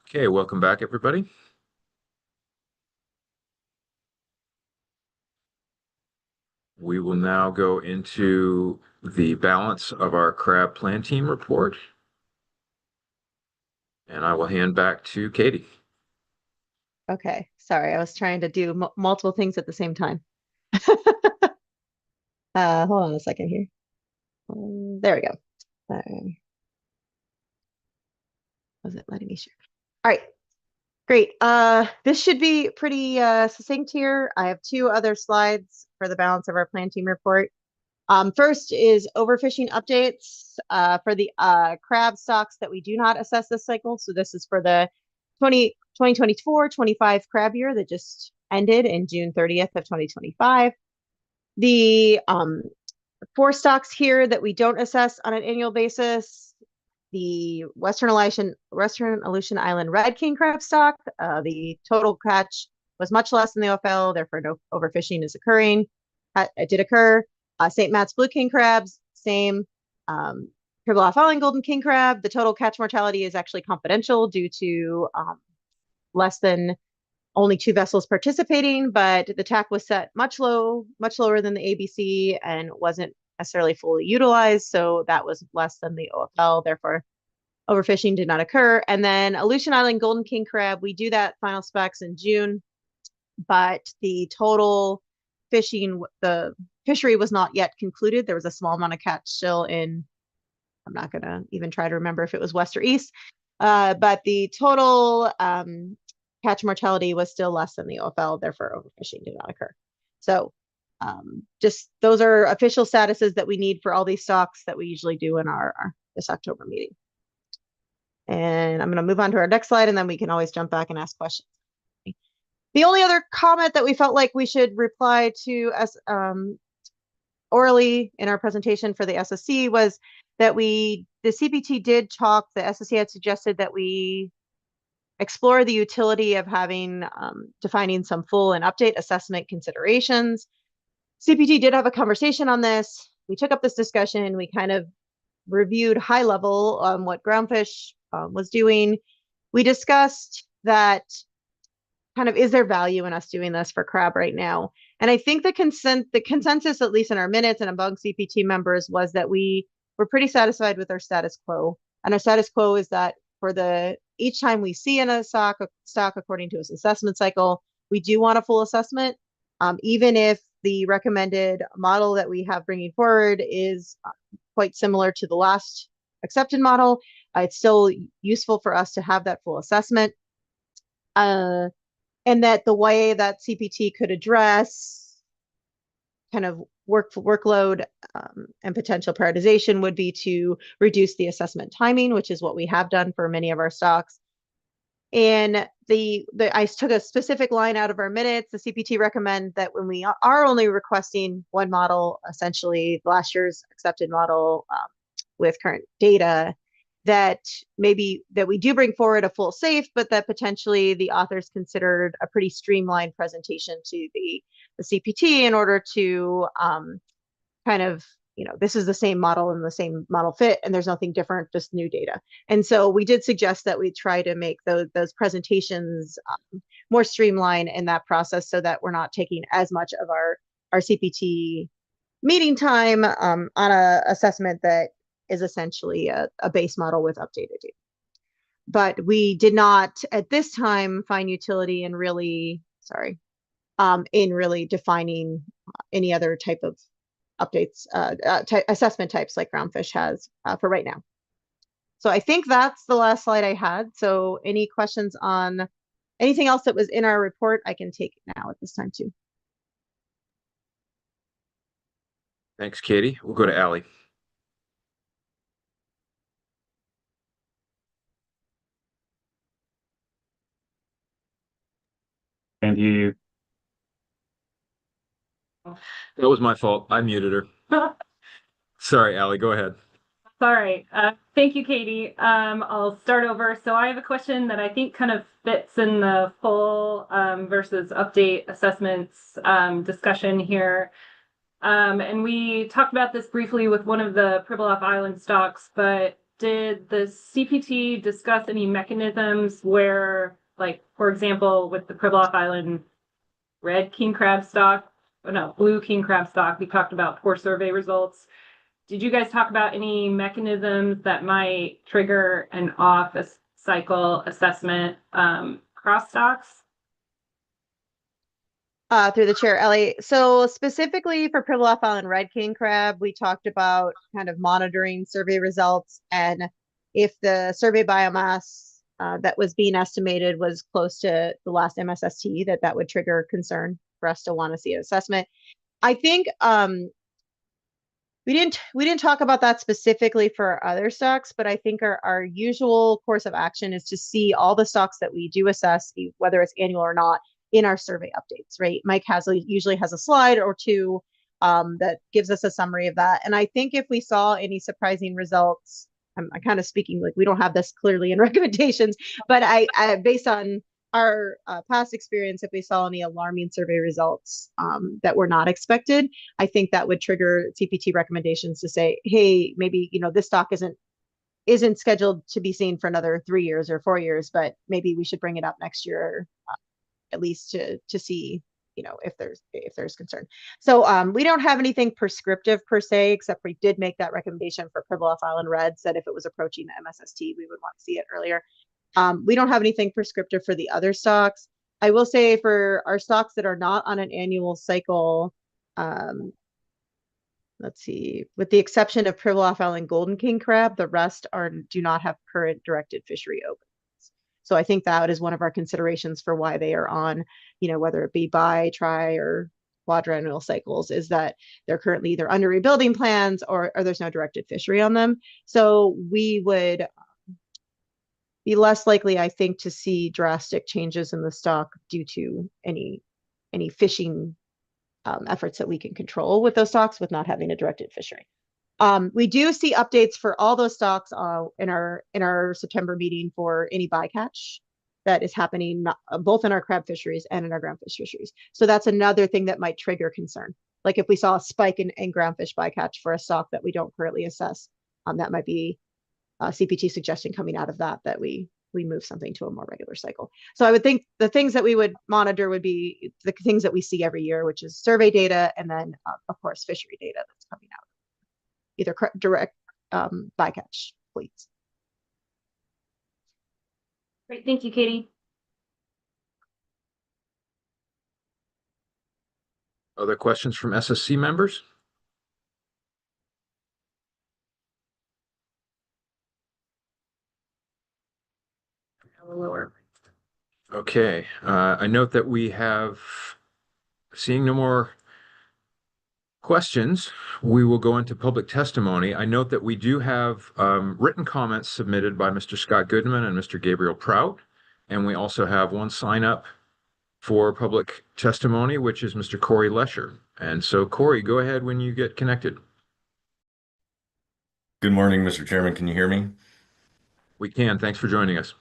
Okay, welcome back, everybody. We will now go into the balance of our crab plan team report. And I will hand back to Katie. Okay, sorry, I was trying to do multiple things at the same time. Hold on a second here. There we go. Was it letting me share? All right, great. This should be pretty succinct here. I have two other slides for the balance of our plan team report. First is overfishing updates for the crab stocks that we do not assess this cycle. So this is for the 2024-25 crab year that just ended in June 30th of 2025. The 4 stocks here that we don't assess on an annual basis: the Western Aleutian Island red king crab stock. The total catch was much less than the OFL, therefore no overfishing is occurring. It did occur. St. Matt's blue king crabs, same. Pribilof Island golden king crab, the total catch mortality is actually confidential due to less than only 2 vessels participating, but the TAC was set much lower than the ABC and wasn't necessarily fully utilized, so that was less than the OFL, therefore overfishing did not occur. And then Aleutian Island golden king crab, we do that final specs in June, but the total fishing, the fishery was not yet concluded. There was a small amount of catch still in, I'm not going to even try to remember if it was west or east, but the total catch mortality was still less than the OFL, therefore overfishing did not occur. So just those are official statuses that we need for all these stocks that we usually do in our this October meeting. And I'm going to move on to our next slide, and then we can always jump back and ask questions. The only other comment that we felt like we should reply to as orally in our presentation for the SSC was that the CPT did talk, the SSC had suggested that we explore the utility of having defining some full and update assessment considerations. CPT did have a conversation on this. We took up this discussion. We kind of reviewed high level on what groundfish was doing. We discussed that kind of, is there value in us doing this for crab right now? And I think the consensus, at least in our minutes and among CPT members, was that we were pretty satisfied with our status quo. And our status quo is that for each time we see in a stock according to its assessment cycle, we do want a full assessment, even if the recommended model that we have bringing forward is quite similar to the last accepted model. It's still useful for us to have that full assessment. And that the way that CPT could address kind of workload and potential prioritization would be to reduce the assessment timing, which is what we have done for many of our stocks. And I took a specific line out of our minutes. The CPT recommend that when we are only requesting one model, essentially last year's accepted model with current data, that maybe that we do bring forward a full safe, but that potentially the authors considered a pretty streamlined presentation to the CPT in order to kind of, this is the same model and the same model fit, and there's nothing different, just new data. And so we did suggest that we try to make those presentations more streamlined in that process, so that we're not taking as much of our CPT meeting time on a assessment that is essentially a base model with updated data. But we did not at this time find utility in really defining any other type of updates, assessment types like groundfish has for right now. So I think that's the last slide I had. So any questions on anything else that was in our report, I can take now at this time too. Thanks, Katie. We'll go to Allie. And you, That was my fault. I muted her. Sorry, Allie, go ahead. Sorry. Thank you, Katie. I'll start over. So I have a question that I think kind of fits in the full versus update assessments discussion here. And we talked about this briefly with one of the Pribilof Island stocks, but did the CPT discuss any mechanisms where, like, for example, with the Pribilof Island red king crab stock, oh no, blue king crab stock, we talked about poor survey results. Did you guys talk about any mechanisms that might trigger an off cycle assessment cross stocks? Through the chair, Ellie. So specifically for Pribilof Island red king crab, we talked about kind of monitoring survey results, and if the survey biomass that was being estimated was close to the last MSST, that would trigger concern for us to want to see an assessment. I think we didn't talk about that specifically for our other stocks, but I think our usual course of action is to see all the stocks that we do assess, whether it's annual or not, in our survey updates, right? Mike usually has a slide or two that gives us a summary of that. And I think if we saw any surprising results, I'm kind of speaking like we don't have this clearly in recommendations, but I based on our past experience, if we saw any alarming survey results that were not expected, I think that would trigger CPT recommendations to say, hey, maybe this stock isn't scheduled to be seen for another 3 years or 4 years, but maybe we should bring it up next year, at least to see if there's concern. So we don't have anything prescriptive per se, except we did make that recommendation for Pribilof Island Reds that if it was approaching the MSST, we would want to see it earlier. We don't have anything prescriptive for the other stocks. I will say for our stocks that are not on an annual cycle, let's see, with the exception of Pribilof Island Golden King Crab, the rest do not have current directed fishery openings. So I think that is one of our considerations for why they are on, whether it be bi, tri, or quadrennial cycles, is that they're currently either under rebuilding plans or there's no directed fishery on them. So we would be less likely, I think, to see drastic changes in the stock due to any fishing efforts that we can control with those stocks with not having a directed fishery. We do see updates for all those stocks in our September meeting for any bycatch that is happening both in our crab fisheries and in our groundfish fisheries. So that's another thing that might trigger concern. Like if we saw a spike in groundfish bycatch for a stock that we don't currently assess, that might be a CPT suggestion coming out of that we move something to a more regular cycle. So I would think the things that we would monitor would be the things that we see every year, which is survey data, and then of course fishery data that's coming out, either direct bycatch fleets. Great, thank you, Katie. Other questions from SSC members? Lower. Okay, I note that we have, seeing no more questions, we will go into public testimony. I note that we do have written comments submitted by Mr. Scott Goodman and Mr. Gabriel Prout, and we also have one sign up for public testimony, which is Mr. Corey Lesher. And so, Corey, go ahead when you get connected. Good morning, Mr. Chairman. Can you hear me? We can. Thanks for joining us.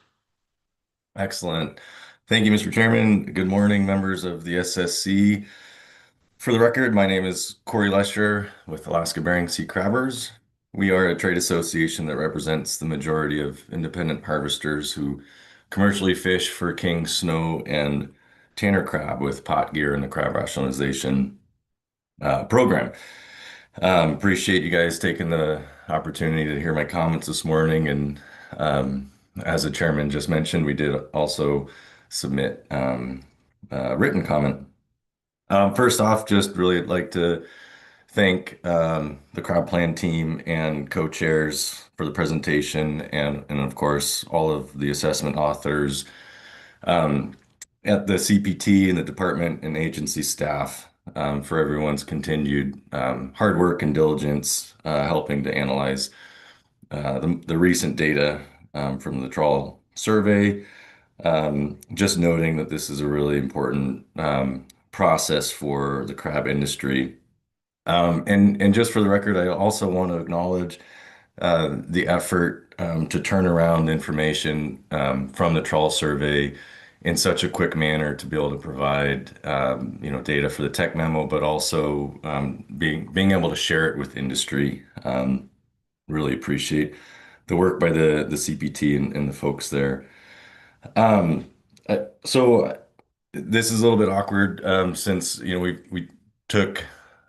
Excellent. Thank you, Mr. Chairman. Good morning, members of the SSC. For the record, my name is Corey Lesher with Alaska Bering Sea Crabbers. We are a trade association that represents the majority of independent harvesters who commercially fish for king, snow, and tanner crab with pot gear and the crab rationalization program. Appreciate you guys taking the opportunity to hear my comments this morning. And as the chairman just mentioned, we did also submit a written comment. First off, just really like to thank the crowd plan team and co-chairs for the presentation, and of course all of the assessment authors at the CPT and the department and agency staff for everyone's continued hard work and diligence helping to analyze the recent data from the trawl survey. Just noting that this is a really important process for the crab industry. And just for the record, I also want to acknowledge the effort to turn around information from the trawl survey in such a quick manner to be able to provide data for the tech memo, but also being able to share it with industry. Really appreciate the work by the CPT and the folks there. Um, so this is a little bit awkward since we took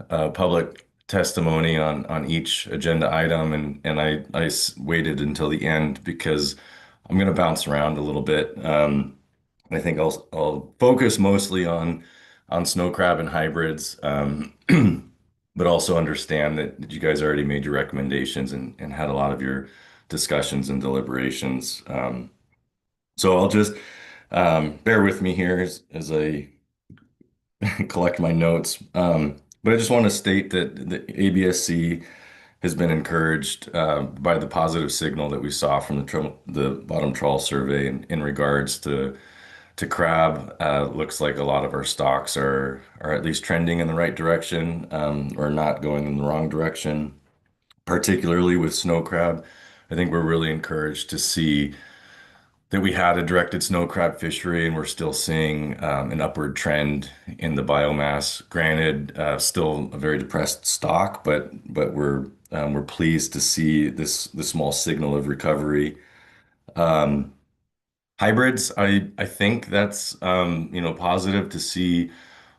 public testimony on each agenda item, and I waited until the end because I'm going to bounce around a little bit. I think I'll focus mostly on snow crab and hybrids, but also understand that you guys already made your recommendations and had a lot of your discussions and deliberations. So I'll just bear with me here as I collect my notes. But I just want to state that the ABSC has been encouraged by the positive signal that we saw from the bottom trawl survey in regards to crab. Looks like a lot of our stocks are at least trending in the right direction, or not going in the wrong direction, particularly with snow crab. I think we're really encouraged to see that we had a directed snow crab fishery, and we're still seeing an upward trend in the biomass. Granted, still a very depressed stock, but we're pleased to see this small signal of recovery. Hybrids, I think that's positive to see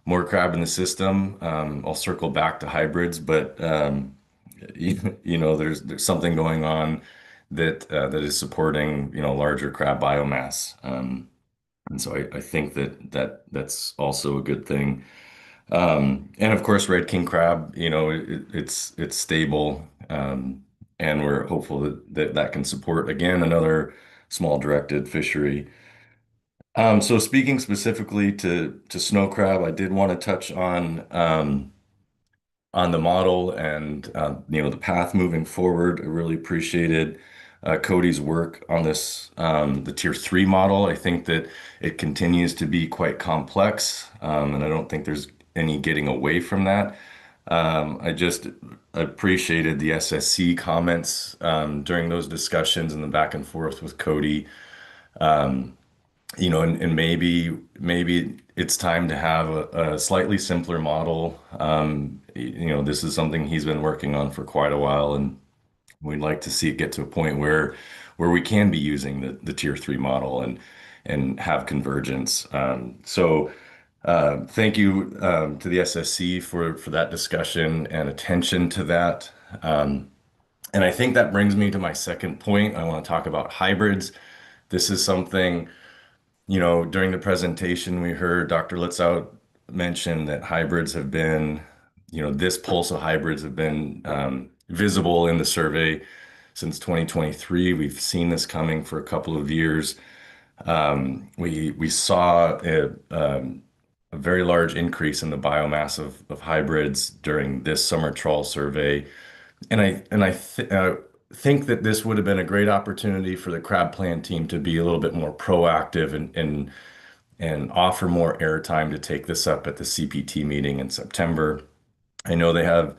more crab in the system. I'll circle back to hybrids, but there's something going on that is supporting larger crab biomass, and so I think that's also a good thing. And of course, red king crab, it's stable, and we're hopeful that can support again another small directed fishery. So speaking specifically to snow crab, I did want to touch on the model and the path moving forward. I really appreciated Cody's work on this, the tier 3 model. I think that it continues to be quite complex, and I don't think there's any getting away from that. I just appreciated the SSC comments during those discussions and the back and forth with Cody. And maybe it's time to have a slightly simpler model. This is something he's been working on for quite a while, and we'd like to see it get to a point where we can be using the tier 3 model and have convergence. So thank you to the SSC for that discussion and attention to that. And I think that brings me to my second point. I want to talk about hybrids. This is something, during the presentation, we heard Dr. Litzout mention that hybrids have been, this pulse of hybrids have been visible in the survey since 2023. We've seen this coming for a couple of years. We saw a very large increase in the biomass of hybrids during this summer trawl survey. And I think that this would have been a great opportunity for the crab plan team to be a little bit more proactive and offer more airtime to take this up at the CPT meeting in September. I know they have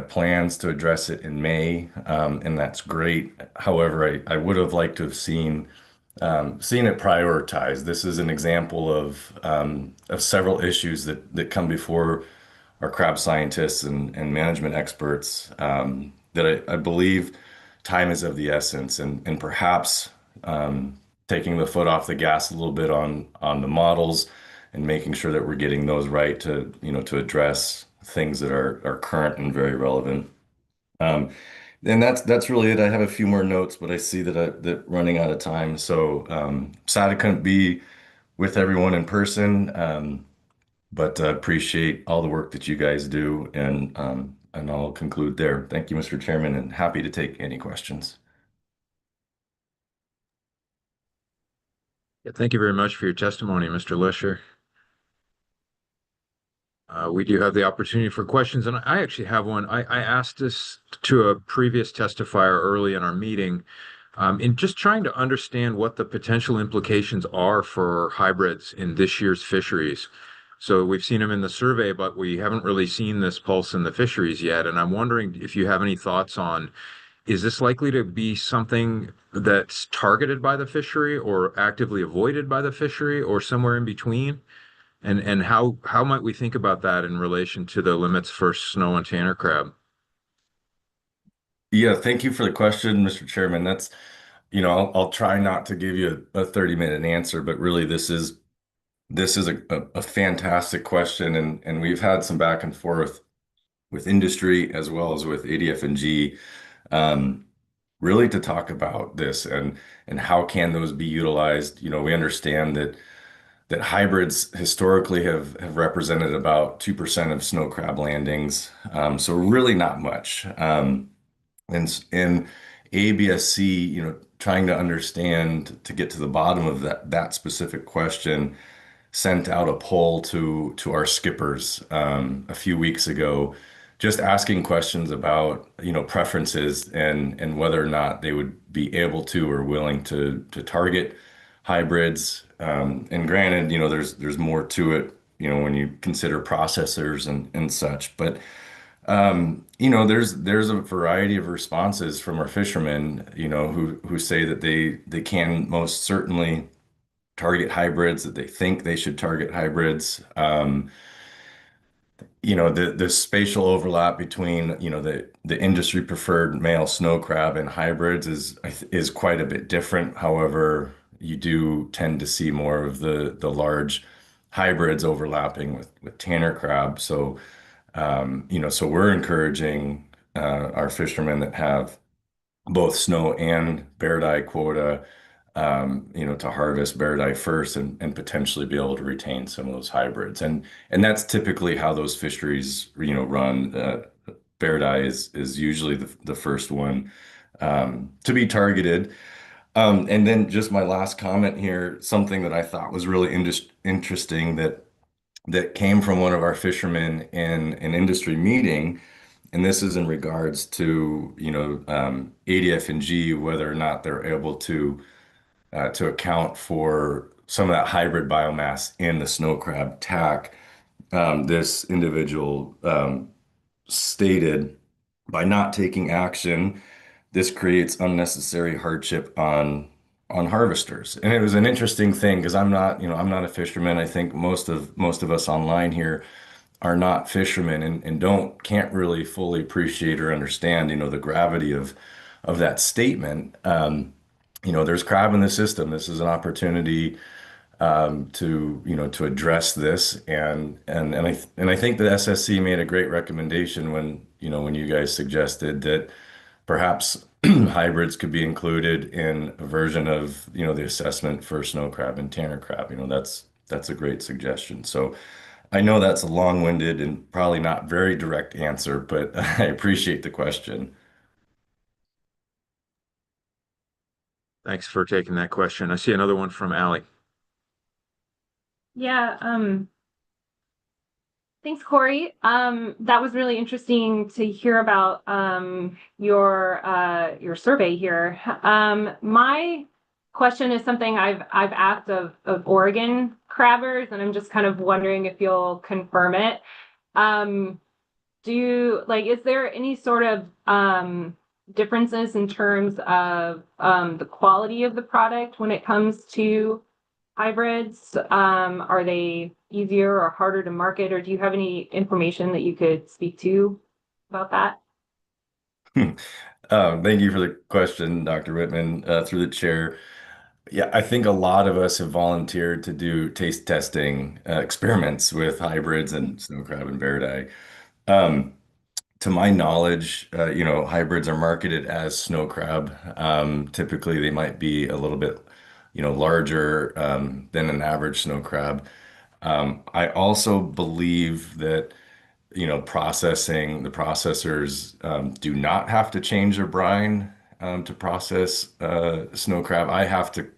plans to address it in May, and that's great. However, I would have liked to have seen it prioritized. This is an example of several issues that come before our crab scientists and management experts, that I believe time is of the essence, and perhaps taking the foot off the gas a little bit on the models and making sure that we're getting those right to address things that are current and very relevant. And that's really it. I have a few more notes, but I see that running out of time. So sad I couldn't be with everyone in person, but appreciate all the work that you guys do, and I'll conclude there. Thank you, Mr. Chairman, and happy to take any questions. Yeah, thank you very much for your testimony, Mr. Lisher. We do have the opportunity for questions, and I actually have one. I asked this to a previous testifier early in our meeting, in just trying to understand what the potential implications are for hybrids in this year's fisheries. So we've seen them in the survey, but we haven't really seen this pulse in the fisheries yet. And I'm wondering if you have any thoughts on, is this likely to be something that's targeted by the fishery or actively avoided by the fishery or somewhere in between? And how might we think about that in relation to the limits for snow and tanner crab? Yeah, thank you for the question, Mr. Chairman. That's, I'll try not to give you a 30-minute answer, but really this is a fantastic question, and we've had some back and forth with industry as well as with ADF&G, um, really to talk about this and how can those be utilized. We understand that hybrids historically have represented about 2% of snow crab landings, so really not much. And ABSC, trying to understand to get to the bottom of that specific question, sent out a poll to our skippers a few weeks ago, just asking questions about preferences and whether or not they would be able to or willing to target hybrids. And granted, there's more to it, when you consider processors and such, but there's a variety of responses from our fishermen, who say that they can most certainly target hybrids, that they think they should target hybrids. The spatial overlap between, the industry preferred male snow crab and hybrids is quite a bit different. However, you do tend to see more of the large hybrids overlapping with tanner crab. So we're encouraging our fishermen that have both snow and bear die quota, to harvest bear die first and potentially be able to retain some of those hybrids. And that's typically how those fisheries, run. Bear die is usually the first one to be targeted. And then just my last comment here, something that I thought was really interesting that came from one of our fishermen in an industry meeting, and this is in regards to ADF&G, whether or not they're able to account for some of that hybrid biomass in the snow crab tack. This individual stated, by not taking action, this creates unnecessary hardship on harvesters. And it was an interesting thing because I'm not a fisherman. I think most of us online here are not fishermen and can't really fully appreciate or understand, the gravity of that statement. There's crab in the system. This is an opportunity to address this, and I think the SSC made a great recommendation when you guys suggested that perhaps hybrids could be included in a version of the assessment for snow crab and tanner crab. That's a great suggestion. So I know that's a long-winded and probably not very direct answer, but I appreciate the question. Thanks for taking that question. I see another one from Allie. Yeah, thanks, Corey. That was really interesting to hear about your survey here. My question is something I've asked of Oregon crabbers, and I'm just kind of wondering if you'll confirm it. Is there any sort of differences in terms of the quality of the product when it comes to hybrids? Are they easier or harder to market, or do you have any information that you could speak to about that? Thank you for the question, Dr. Whitman, through the chair. Yeah, I think a lot of us have volunteered to do taste testing experiments with hybrids and snow crab and bear die. To my knowledge, hybrids are marketed as snow crab. Typically, they might be a little bit, larger than an average snow crab. I also believe that, the processors do not have to change their brine to process snow crab. I have to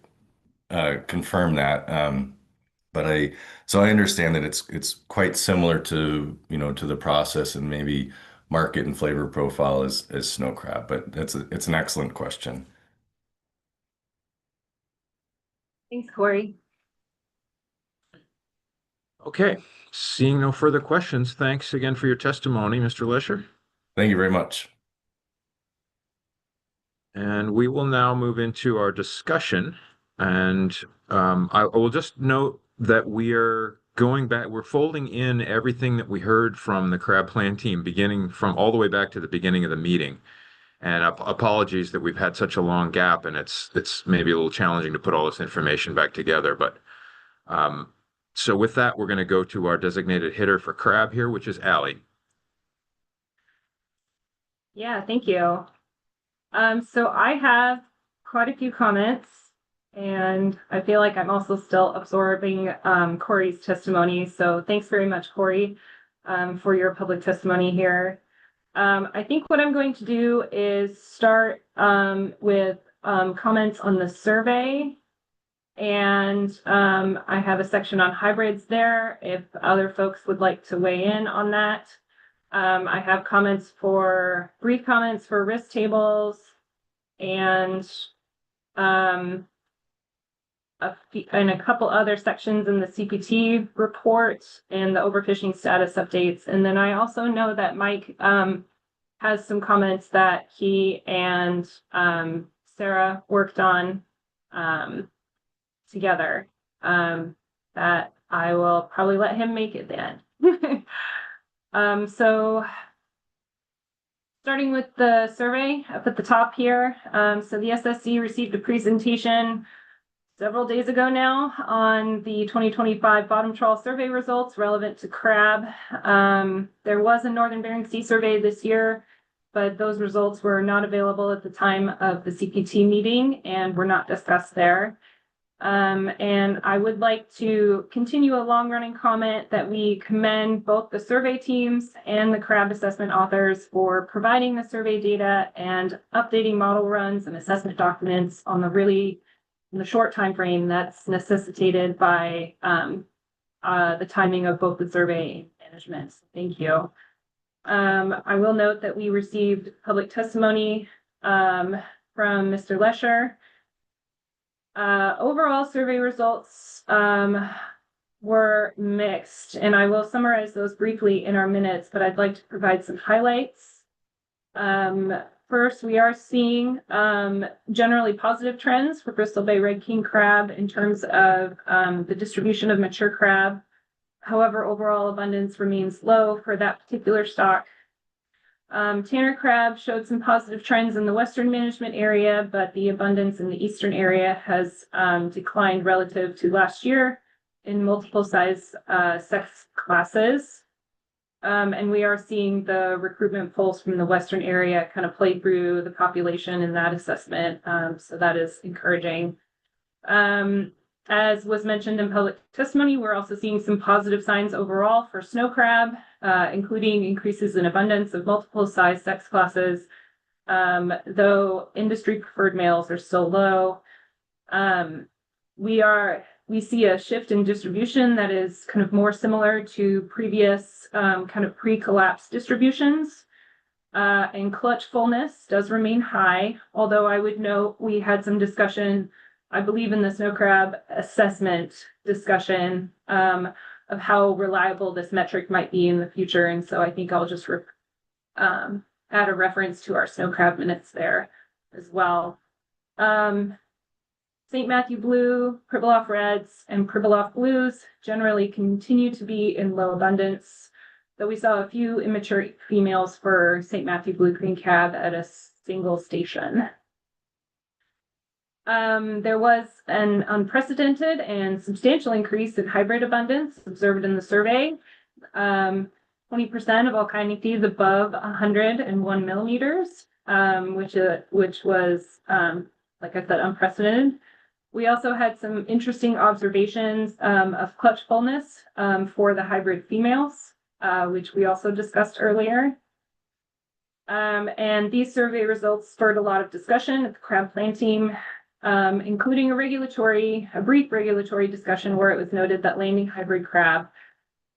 confirm that. So I understand that it's quite similar to, to the process and maybe market and flavor profile as snow crab, but it's an excellent question. Thanks, Corey. Okay, seeing no further questions, thanks again for your testimony, Mr. Lesher. Thank you very much. And we will now move into our discussion. And I will just note that we are going back, we're folding in everything that we heard from the crab plan team, beginning from all the way back to the beginning of the meeting. And apologies that we've had such a long gap, and it's maybe a little challenging to put all this information back together. But so with that, we're going to go to our designated hitter for crab here, which is Allie. Yeah, thank you. So I have quite a few comments, and I feel like I'm also still absorbing Corey's testimony. So thanks very much, Corey, for your public testimony here. I think what I'm going to do is start with comments on the survey. And I have a section on hybrids there if other folks would like to weigh in on that. I have brief comments for risk tables and a couple other sections in the CPT report and the overfishing status updates. And then I also know that Mike has some comments that he and Sarah worked on together that I will probably let him make it then. So starting with the survey up at the top here. So the SSC received a presentation several days ago now on the 2025 bottom trawl survey results relevant to crab. There was a Northern Bering Sea survey this year, but those results were not available at the time of the CPT meeting and were not discussed there. And I would like to continue a long-running comment that we commend both the survey teams and the crab assessment authors for providing the survey data and updating model runs and assessment documents on the short time frame that's necessitated by the timing of both the survey and management. Thank you. I will note that we received public testimony from Mr. Lesher. Overall survey results were mixed, and I will summarize those briefly in our minutes, but I'd like to provide some highlights. First, we are seeing generally positive trends for Bristol Bay Red King crab in terms of the distribution of mature crab. However, overall abundance remains low for that particular stock. Tanner crab showed some positive trends in the western management area, but the abundance in the eastern area has declined relative to last year in multiple size sex classes. And we are seeing the recruitment pulse from the western area kind of play through the population in that assessment. So that is encouraging. As was mentioned in public testimony, we're also seeing some positive signs overall for snow crab, including increases in abundance of multiple size sex classes, though industry preferred males are still low. We see a shift in distribution that is kind of more similar to previous kind of pre-collapse distributions. And clutch fullness does remain high, although I would note we had some discussion, I believe in the snow crab assessment discussion of how reliable this metric might be in the future. And so I think I'll just add a reference to our snow crab minutes there as well. St. Matthew Blue, Pribilof Reds, and Pribilof Blues generally continue to be in low abundance, though we saw a few immature females for St. Matthew Blue Green Cab at a single station. There was an unprecedented and substantial increase in hybrid abundance observed in the survey. 20% of all kinetides above 101 millimeters, which was, like I said, unprecedented. We also had some interesting observations of clutch fullness for the hybrid females, which we also discussed earlier. And these survey results spurred a lot of discussion at the crab plan team, including a brief regulatory discussion where it was noted that landing hybrid crab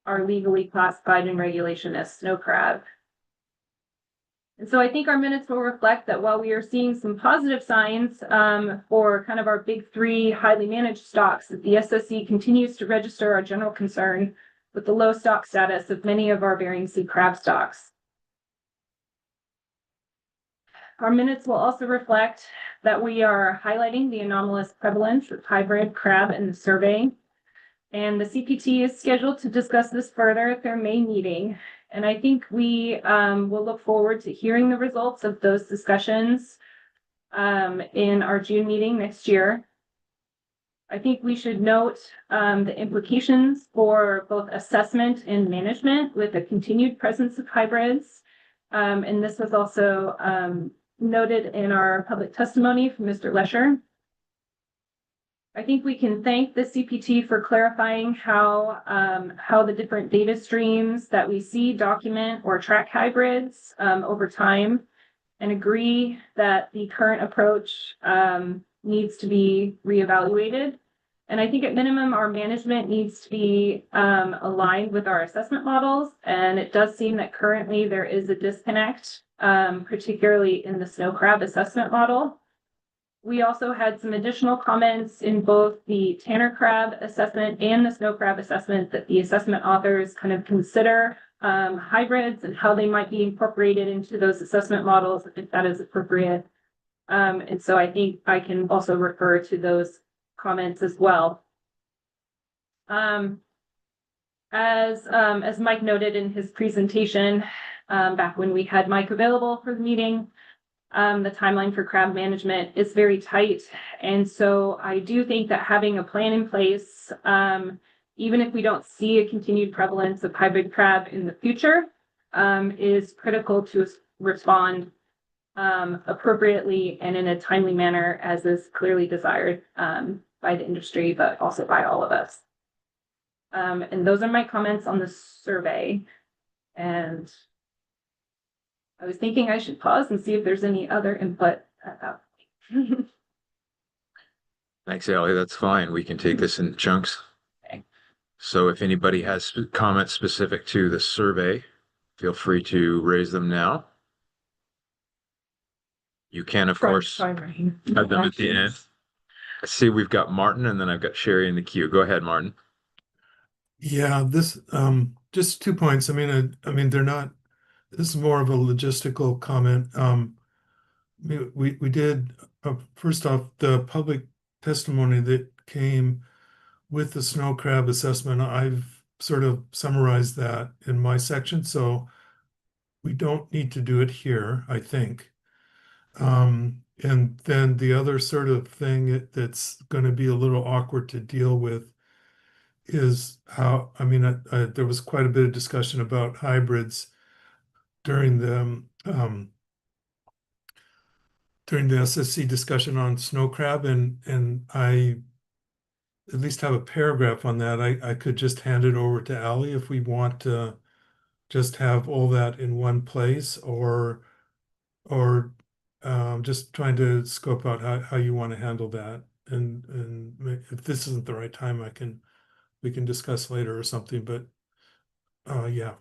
are legally classified in regulation as snow crab. And so I think our minutes will reflect that while we are seeing some positive signs for kind of our big three highly managed stocks, that the SSC continues to register our general concern with the low stock status of many of our Bering Sea crab stocks. Our minutes will also reflect that we are highlighting the anomalous prevalence of hybrid crab in the survey, and the CPT is scheduled to discuss this further at their May meeting. And I think we will look forward to hearing the results of those discussions in our June meeting next year. I think we should note the implications for both assessment and management with the continued presence of hybrids. And this was also noted in our public testimony from Mr. Lesher. I think we can thank the CPT for clarifying how the different data streams that we see document or track hybrids over time, and agree that the current approach needs to be reevaluated. And I think at minimum, our management needs to be aligned with our assessment models. And it does seem that currently there is a disconnect, particularly in the snow crab assessment model. We also had some additional comments in both the Tanner crab assessment and the snow crab assessment that the assessment authors kind of consider hybrids and how they might be incorporated into those assessment models if that is appropriate. And so I think I can also refer to those comments as well. As Mike noted in his presentation, back when we had Mike available for the meeting, the timeline for crab management is very tight. And so I do think that having a plan in place, even if we don't see a continued prevalence of hybrid crab in the future, is critical to respond appropriately and in a timely manner, as is clearly desired by the industry, but also by all of us. And those are my comments on the survey. And I was thinking I should pause and see if there's any other input at that point. Thanks, Allie. That's fine. We can take this in chunks. Okay. So if anybody has comments specific to the survey, feel free to raise them now. You can, of course, have them at the end. I see we've got Martin, and then I've got Sherry in the queue. Go ahead, Martin. Yeah, this just 2 points. I mean, they're not. This is more of a logistical comment. We did first off the public testimony that came with the snow crab assessment. I've sort of summarized that in my section, so we don't need to do it here, I think. And then the other sort of thing that's going to be a little awkward to deal with is how, I mean, there was quite a bit of discussion about hybrids during the SSC discussion on snow crab, and I at least have a paragraph on that. I could just hand it over to Allie if we want to just have all that in one place, or just trying to scope out how you want to handle that. And if this isn't the right time, we can discuss later or something, but yeah.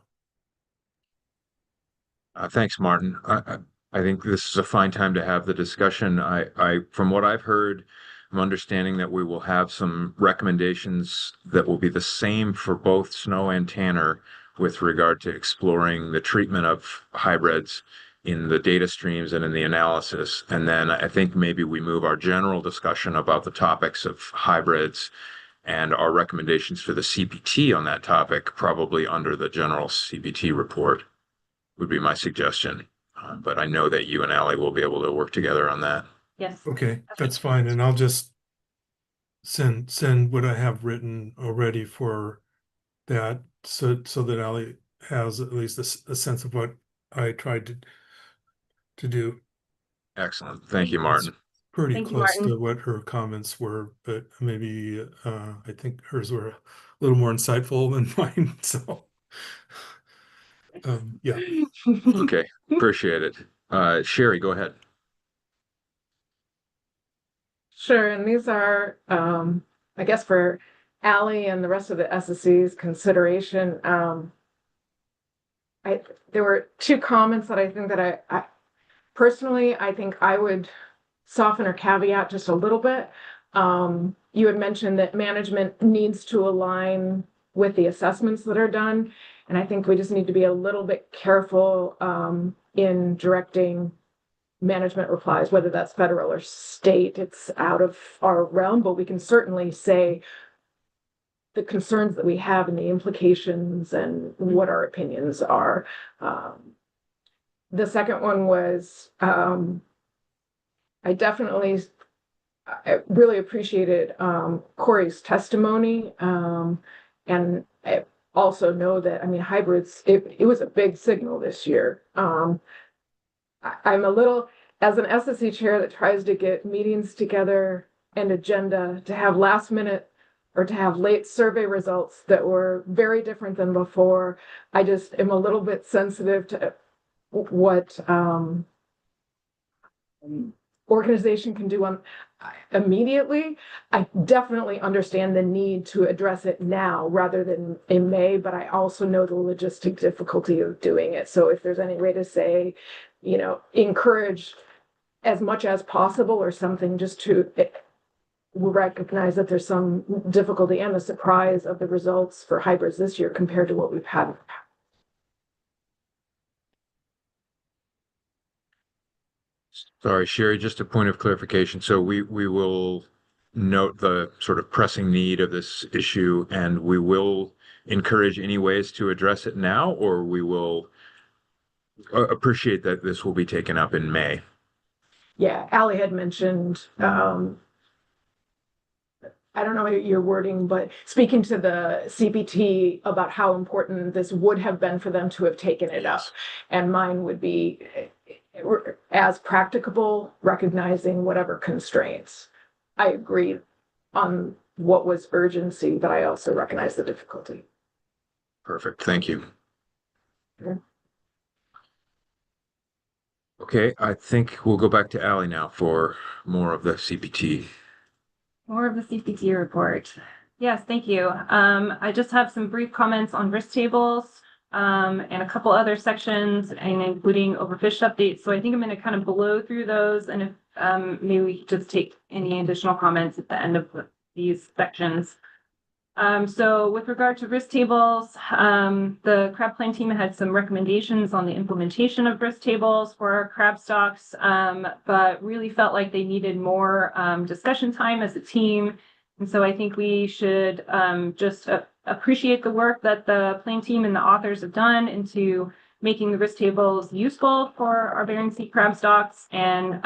Thanks, Martin. I think this is a fine time to have the discussion. From what I've heard, I'm understanding that we will have some recommendations that will be the same for both Snow and Tanner with regard to exploring the treatment of hybrids in the data streams and in the analysis. And then I think maybe we move our general discussion about the topics of hybrids and our recommendations for the CPT on that topic, probably under the general CPT report, would be my suggestion. But I know that you and Allie will be able to work together on that. Yes. Okay, that's fine. And I'll just send what I have written already for that, so that Allie has at least a sense of what I tried to do. Excellent. Thank you, Martin. Pretty Thank you, close Martin. to what her comments were, but maybe I think hers were a little more insightful than mine. So yeah. Okay, appreciate it. Sherry, go ahead. Sure, and these are, I guess, for Allie and the rest of the SSC's consideration. There were 2 comments that I think that I personally, I think I would soften or caveat just a little bit. You had mentioned that management needs to align with the assessments that are done. And I think we just need to be a little bit careful in directing management replies, whether that's federal or state. It's out of our realm, but we can certainly say the concerns that we have and the implications and what our opinions are. The second one was, I really appreciated Corey's testimony, and I also know that, I mean, hybrids, it was a big signal this year. I'm a little, as an SSC chair that tries to get meetings together and agenda to have last minute or to have late survey results that were very different than before, I just am a little bit sensitive to what organization can do immediately. I definitely understand the need to address it now rather than in May, but I also know the logistic difficulty of doing it. So if there's any way to say, encourage as much as possible or something, just to recognize that there's some difficulty and the surprise of the results for hybrids this year compared to what we've had. Sorry, Sherry, just a point of clarification. So we will note the sort of pressing need of this issue, and we will encourage any ways to address it now, or we will appreciate that this will be taken up in May. Yeah, Allie had mentioned, I don't know your wording, but speaking to the CPT about how important this would have been for them to have taken it up. And mine would be as practicable, recognizing whatever constraints. I agree on what was urgency, but I also recognize the difficulty. Perfect. Thank you. Sure. Okay, I think we'll go back to Allie now for more of the CPT. More of the CPT report. Yes, thank you. I just have some brief comments on risk tables and a couple other sections, and including overfished updates. So I think I'm going to kind of blow through those, and if maybe we could just take any additional comments at the end of these sections. So with regard to risk tables, the crab plan team had some recommendations on the implementation of risk tables for our crab stocks, but really felt like they needed more discussion time as a team. And so I think we should just appreciate the work that the plan team and the authors have done into making the risk tables useful for our Bering Sea crab stocks, and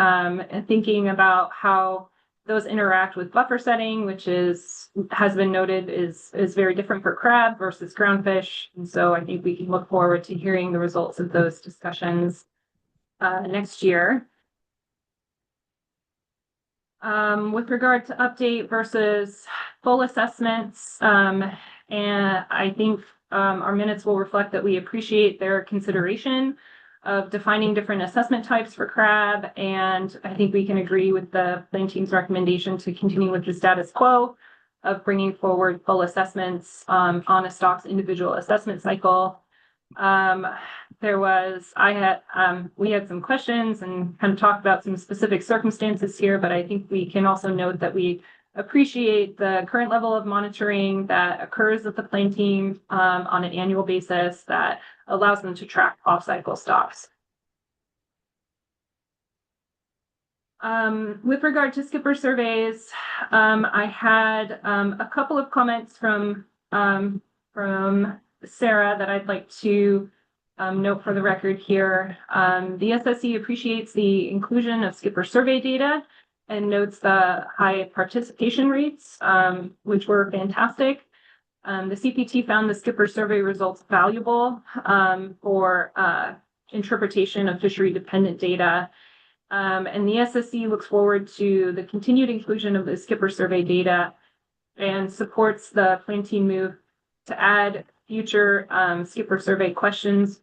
thinking about how those interact with buffer setting, which has been noted is very different for crab versus groundfish. And so I think we can look forward to hearing the results of those discussions next year. With regard to update versus full assessments, and I think our minutes will reflect that we appreciate their consideration of defining different assessment types for crab, and I think we can agree with the plan team's recommendation to continue with the status quo of bringing forward full assessments on a stock's individual assessment cycle. We had some questions and kind of talked about some specific circumstances here, but I think we can also note that we appreciate the current level of monitoring that occurs with the plan team on an annual basis that allows them to track off-cycle stocks. With regard to skipper surveys, I had a couple of comments from Sarah that I'd like to note for the record here. The SSC appreciates the inclusion of skipper survey data and notes the high participation rates, which were fantastic. The CPT found the skipper survey results valuable for interpretation of fishery-dependent data. And the SSC looks forward to the continued inclusion of the skipper survey data and supports the plan team move to add future skipper survey questions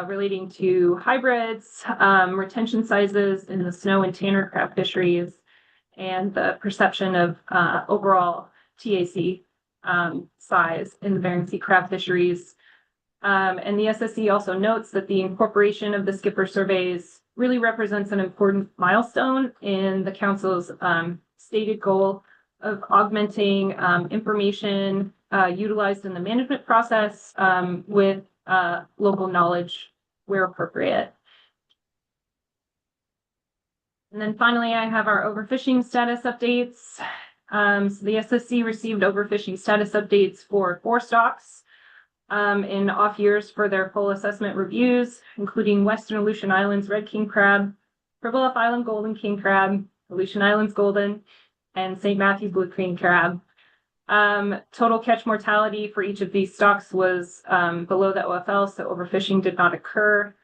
relating to hybrids, retention sizes in the snow and tanner crab fisheries, and the perception of overall TAC size in the Bering Sea crab fisheries. And the SSC also notes that the incorporation of the skipper surveys really represents an important milestone in the Council's stated goal of augmenting information utilized in the management process with local knowledge where appropriate. And then finally, I have our overfishing status updates. So the SSC received overfishing status updates for 4 stocks in off years for their full assessment reviews, including Western Aleutian Islands Red King Crab, Pribilof Island Golden King Crab, Aleutian Islands Golden, and St. Matthews Blue King Crab. Total catch mortality for each of these stocks was below the OFL, so overfishing did not occur.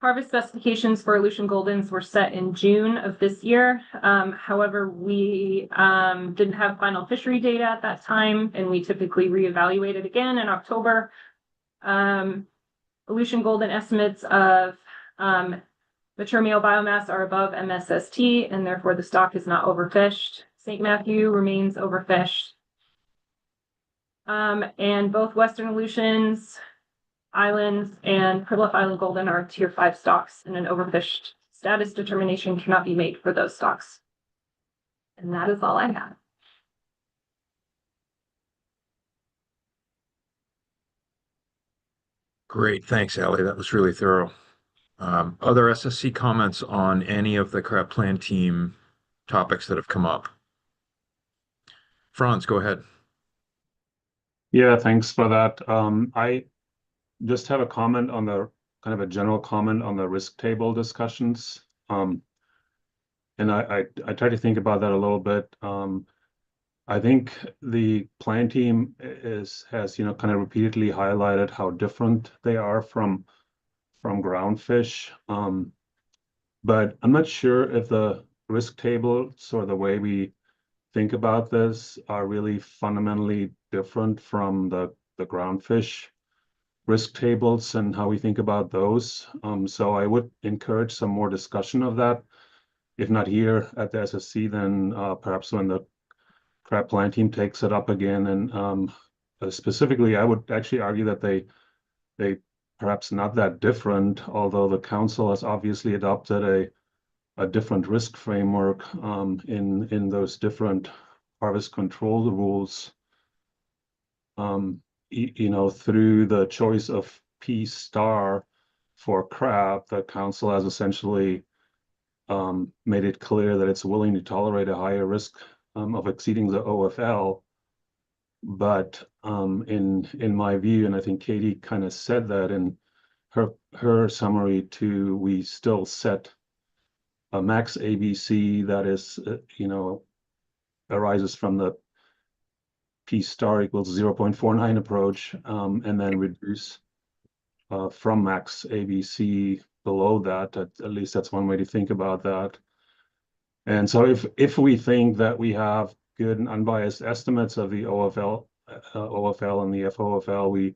Harvest specifications for Aleutian Goldens were set in June of this year. However, we didn't have final fishery data at that time, and we typically reevaluate it again in October. Aleutian Golden estimates of mature male biomass are above MSST, and therefore the stock is not overfished. St. Matthew remains overfished. And both Western Aleutians Islands and Pribilof Island Golden are tier 5 stocks, and an overfished status determination cannot be made for those stocks. And that is all I have. Great, thanks, Allie. That was really thorough. Other SSC comments on any of the crab plan team topics that have come up? Franz, go ahead. Yeah, thanks for that. I just have a comment on the kind of a general comment on the risk table discussions. And I try to think about that a little bit. I think the plan team has kind of repeatedly highlighted how different they are from groundfish. But I'm not sure if the risk tables or the way we think about this are really fundamentally different from the groundfish risk tables and how we think about those. So I would encourage some more discussion of that. If not here at the SSC, then perhaps when the crab plan team takes it up again. And specifically, I would actually argue that they perhaps not that different, although the council has obviously adopted a different risk framework in those different harvest control rules. Through the choice of P star for crab, the council has essentially made it clear that it's willing to tolerate a higher risk of exceeding the OFL. But in my view, and I think Katie kind of said that in her summary too, we still set a max ABC that is, arises from the P star equals 0.49 approach, and then reduce from max ABC below that. At least that's one way to think about that. And so if we think that we have good and unbiased estimates of the OFL and the FOFL,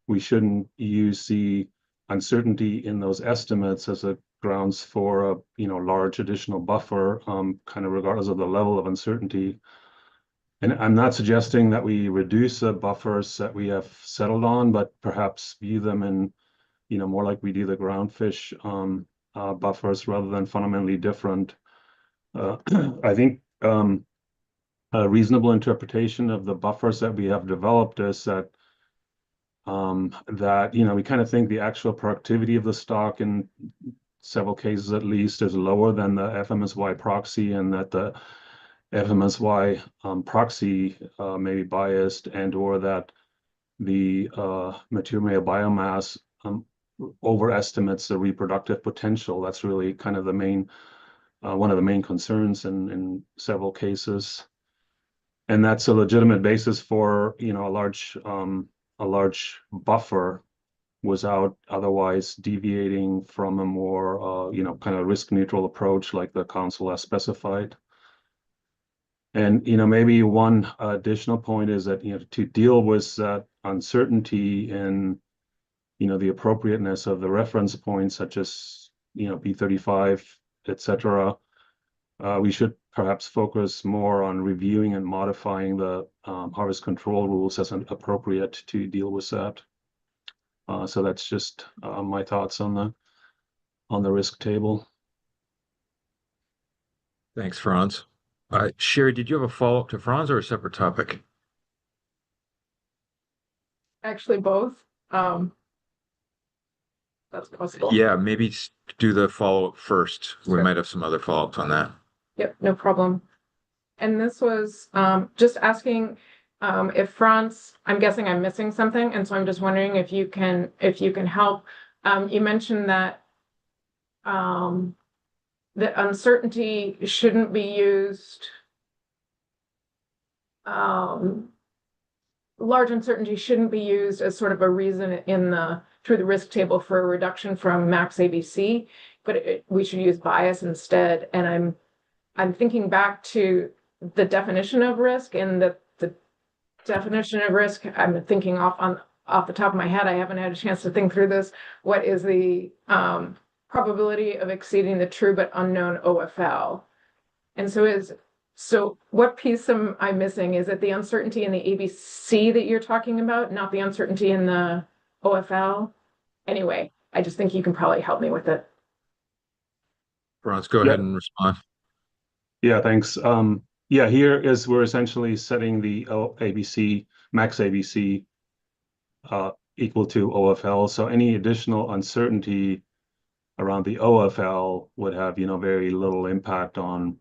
we shouldn't use the uncertainty in those estimates as a grounds for a large additional buffer, kind of regardless of the level of uncertainty. And I'm not suggesting that we reduce the buffers that we have settled on, but perhaps view them in, more like we do the groundfish buffers rather than fundamentally different. I think a reasonable interpretation of the buffers that we have developed is that we kind of think the actual productivity of the stock in several cases at least is lower than the FMSY proxy, and that the FMSY proxy may be biased, and or that the mature male biomass overestimates the reproductive potential. That's really kind of the main one of the main concerns in several cases, and that's a legitimate basis for a large buffer without otherwise deviating from a more kind of risk neutral approach like the council has specified. And maybe one additional point is that to deal with that uncertainty in the appropriateness of the reference points such as B35, etc., we should perhaps focus more on reviewing and modifying the harvest control rules as appropriate to deal with that. So that's just my thoughts on the risk table. Thanks, Franz. Sherry, did you have a follow-up to Franz or a separate topic? Actually, both. That's possible. Yeah, maybe do the follow-up first. We might have some other follow-ups on that. Yep, no problem. And this was just asking if France, I'm guessing I'm missing something, and so I'm just wondering if you can help. You mentioned that that uncertainty shouldn't be used. Large uncertainty shouldn't be used as sort of a reason in through the risk table for a reduction from max ABC, but we should use bias instead. And I'm thinking back to the definition of risk, and the definition of risk, I'm thinking off the top of my head, I haven't had a chance to think through this. What is the probability of exceeding the true but unknown OFL? And so what piece am I missing? Is it the uncertainty in the ABC that you're talking about, not the uncertainty in the OFL? Anyway, I just think you can probably help me with it. Franz, go ahead and respond. Yeah, thanks. Yeah, here is we're essentially setting the ABC, max ABC equal to OFL. So any additional uncertainty around the OFL would have, very little impact on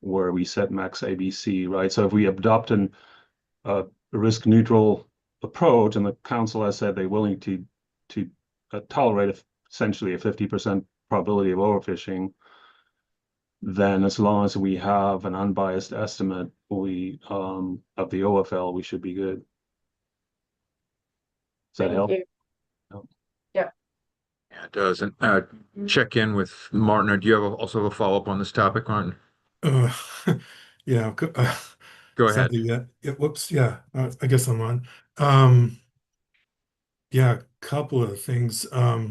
where we set max ABC, right? So if we adopt a risk neutral approach, and the council has said they're willing to tolerate essentially a 50% probability of overfishing, then as long as we have an unbiased estimate of the OFL, we should be good. Does that help? Thank you. Yeah. Yeah, it does. And check in with Martin. Or do you also have a follow-up on this topic, Martin? Yeah. Go ahead. Whoops. Yeah. I guess I'm on. Yeah, a couple of things. I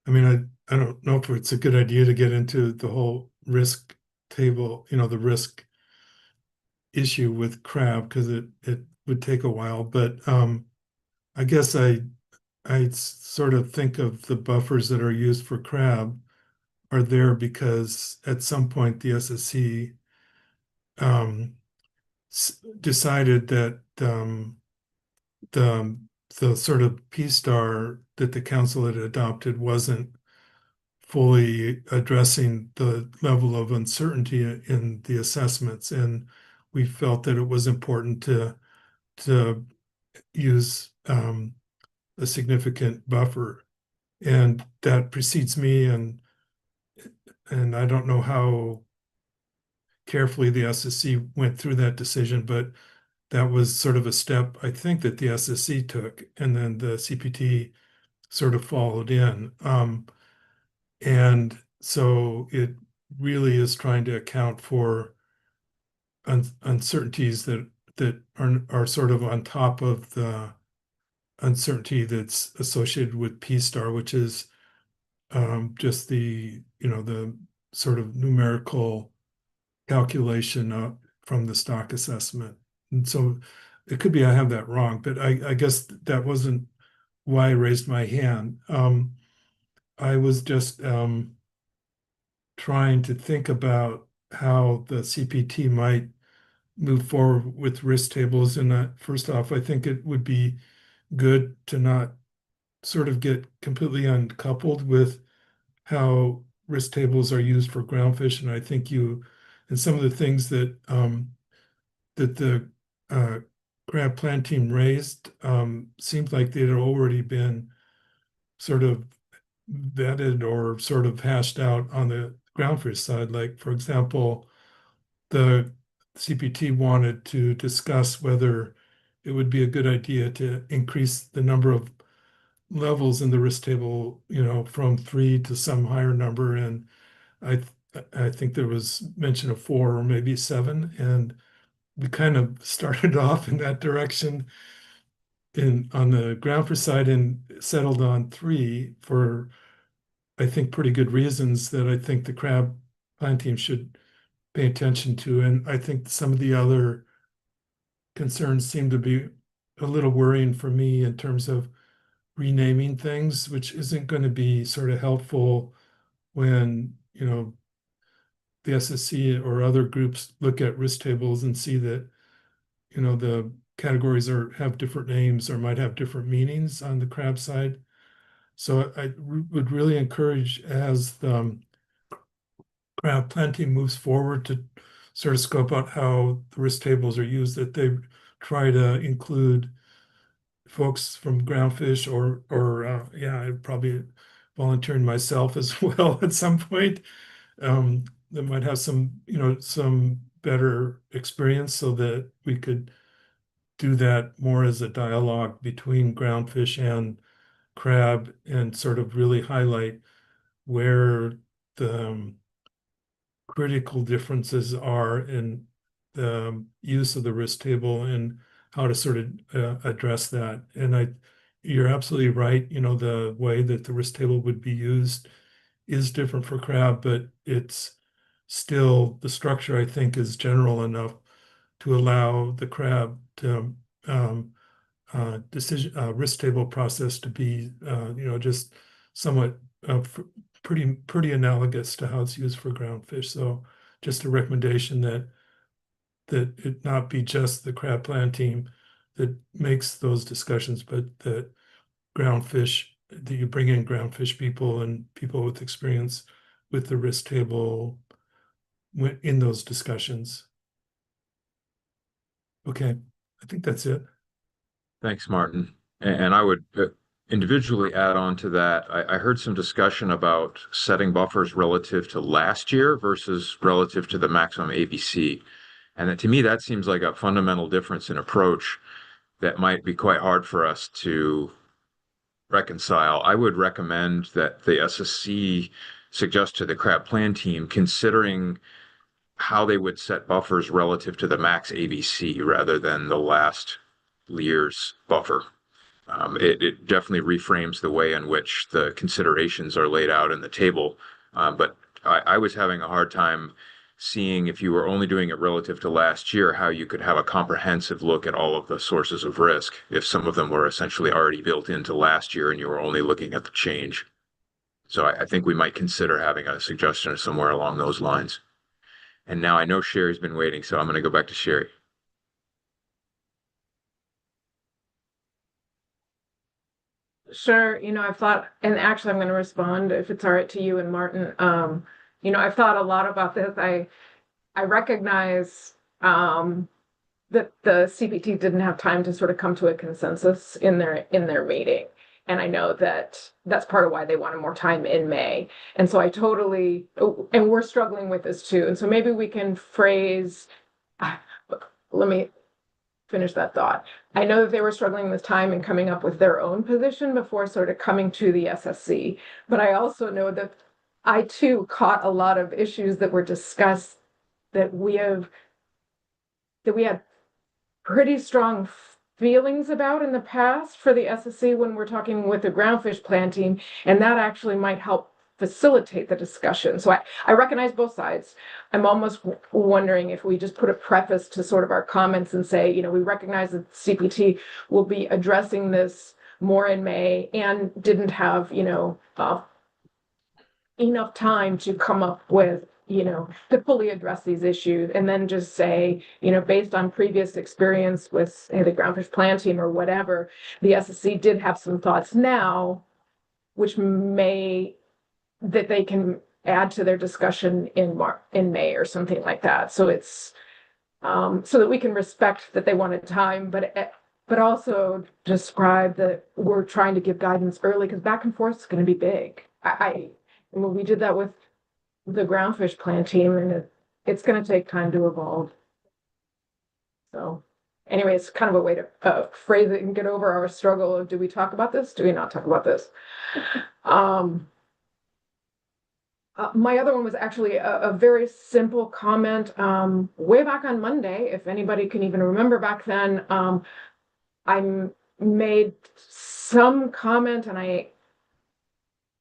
mean, I don't know if it's a good idea to get into the whole risk table, the risk issue with crab, because it would take a while. But I guess I sort of think of the buffers that are used for crab are there because at some point the SSC decided that the sort of P-star that the council had adopted wasn't fully addressing the level of uncertainty in the assessments, and we felt that it was important to use a significant buffer, and that precedes me, and I don't know how carefully the SSC went through that decision, but that was sort of a step I think that the SSC took, and then the CPT sort of followed in. And so it really is trying to account for uncertainties that are sort of on top of the uncertainty that's associated with P-star, which is just the sort of numerical calculation from the stock assessment. And so it could be I have that wrong, but I guess that wasn't why I raised my hand. I was just trying to think about how the CPT might move forward with risk tables. And first off, I think it would be good to not sort of get completely uncoupled with how risk tables are used for groundfish. And I think and some of the things that that the crab plan team raised seemed like they had already been sort of vetted or sort of hashed out on the groundfish side. Like, for example, the CPT wanted to discuss whether it would be a good idea to increase the number of levels in the risk table, from 3 to some higher number. And I think there was mention of 4 or maybe 7. And we kind of started off in that direction on the groundfish side and settled on 3 for, I think, pretty good reasons that I think the crab plan team should pay attention to. And I think some of the other concerns seem to be a little worrying for me in terms of renaming things, which isn't going to be sort of helpful when, the SSC or other groups look at risk tables and see that, the categories have different names or might have different meanings on the crab side. So I would really encourage, as crab planting moves forward to sort of scope out how the risk tables are used, that they try to include folks from groundfish or yeah, I probably volunteering myself as well at some point, that might have some, some better experience so that we could do that more as a dialogue between groundfish and crab and sort of really highlight where the critical differences are in the use of the risk table and how to sort of address that. And you're absolutely right. The way that the risk table would be used is different for crab, but it's still, the structure, I think, is general enough to allow the crab to risk table process to be, just somewhat pretty analogous to how it's used for groundfish. So just a recommendation that it not be just the crab plan team that makes those discussions, but that you bring in groundfish people and people with experience with the risk table in those discussions. Okay, I think that's it. Thanks, Martin. And I would individually add on to that. I heard some discussion about setting buffers relative to last year versus relative to the maximum ABC. And to me, that seems like a fundamental difference in approach that might be quite hard for us to reconcile. I would recommend that the SSC suggest to the crab plan team considering how they would set buffers relative to the max ABC rather than the last year's buffer. It definitely reframes the way in which the considerations are laid out in the table. But I was having a hard time seeing, if you were only doing it relative to last year, how you could have a comprehensive look at all of the sources of risk if some of them were essentially already built into last year and you were only looking at the change. So I think we might consider having a suggestion somewhere along those lines. And now I know Sherry's been waiting, so I'm going to go back to Sherry. Sure, I've thought, and actually I'm going to respond if it's all right to you and Martin. I've thought a lot about this. I recognize that the CPT didn't have time to sort of come to a consensus in their meeting. And I know that that's part of why they wanted more time in May. And so and we're struggling with this too. And so maybe we can let me finish that thought. I know that they were struggling with time and coming up with their own position before sort of coming to the SSC. But I also know that I too caught a lot of issues that were discussed that we had pretty strong feelings about in the past for the SSC when we're talking with the groundfish plan team, and that actually might help facilitate the discussion. So I recognize both sides. I'm almost wondering if we just put a preface to sort of our comments and say, we recognize that CPT will be addressing this more in May and didn't have, enough time to come up with, to fully address these issues, and then just say, based on previous experience with, say, the groundfish plan team or whatever, the SSC did have some thoughts now, which that they can add to their discussion in May or something like that. So it's so that we can respect that they wanted time, but also describe that we're trying to give guidance early, because back and forth is going to be big. When we did that with the groundfish plan team, and it's going to take time to evolve. So anyway, it's kind of a way to phrase it and get over our struggle of, do we talk about this? Do we not talk about this? My other one was actually a very simple comment way back on Monday, if anybody can even remember back then. I made some comment, and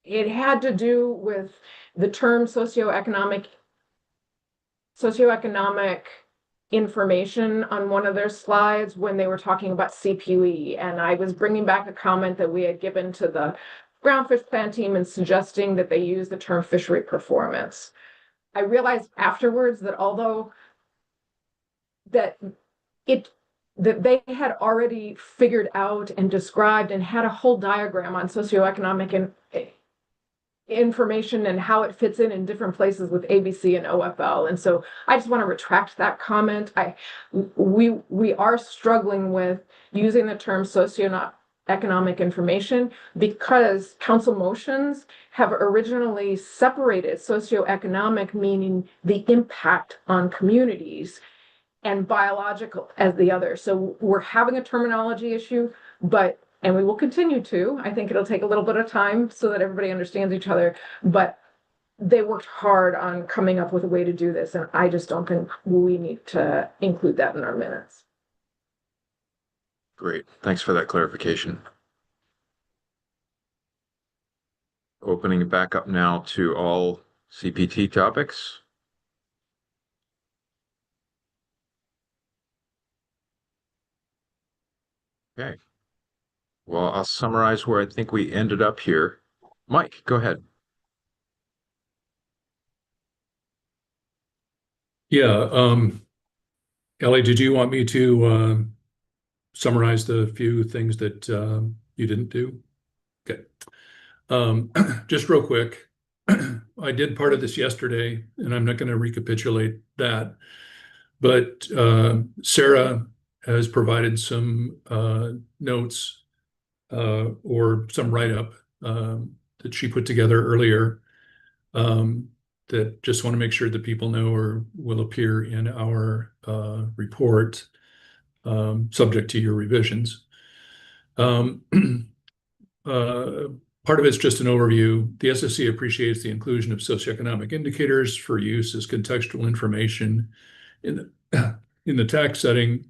it had to do with the term socioeconomic information on one of their slides when they were talking about CPUE. And I was bringing back a comment that we had given to the groundfish plan team and suggesting that they use the term fishery performance. I realized afterwards that although that they had already figured out and described and had a whole diagram on socioeconomic information and how it fits in different places with ABC and OFL. And so I just want to retract that comment. We are struggling with using the term socioeconomic information because council motions have originally separated socioeconomic, meaning the impact on communities, and biological as the other. So we're having a terminology issue, and we will continue to. I think it'll take a little bit of time so that everybody understands each other, but they worked hard on coming up with a way to do this, and I just don't think we need to include that in our minutes. Great. Thanks for that clarification. Opening it back up now to all CPT topics. Okay. Well, I'll summarize where I think we ended up here. Mike, go ahead. Yeah, Ellie, did you want me to summarize the few things that you didn't do? Okay. Just real quick, I did part of this yesterday, and I'm not going to recapitulate that, but Sarah has provided some notes or some write-up that she put together earlier that just want to make sure that people know or will appear in our report, subject to your revisions. Part of it's just an overview. The SSC appreciates the inclusion of socioeconomic indicators for use as contextual information in the tax setting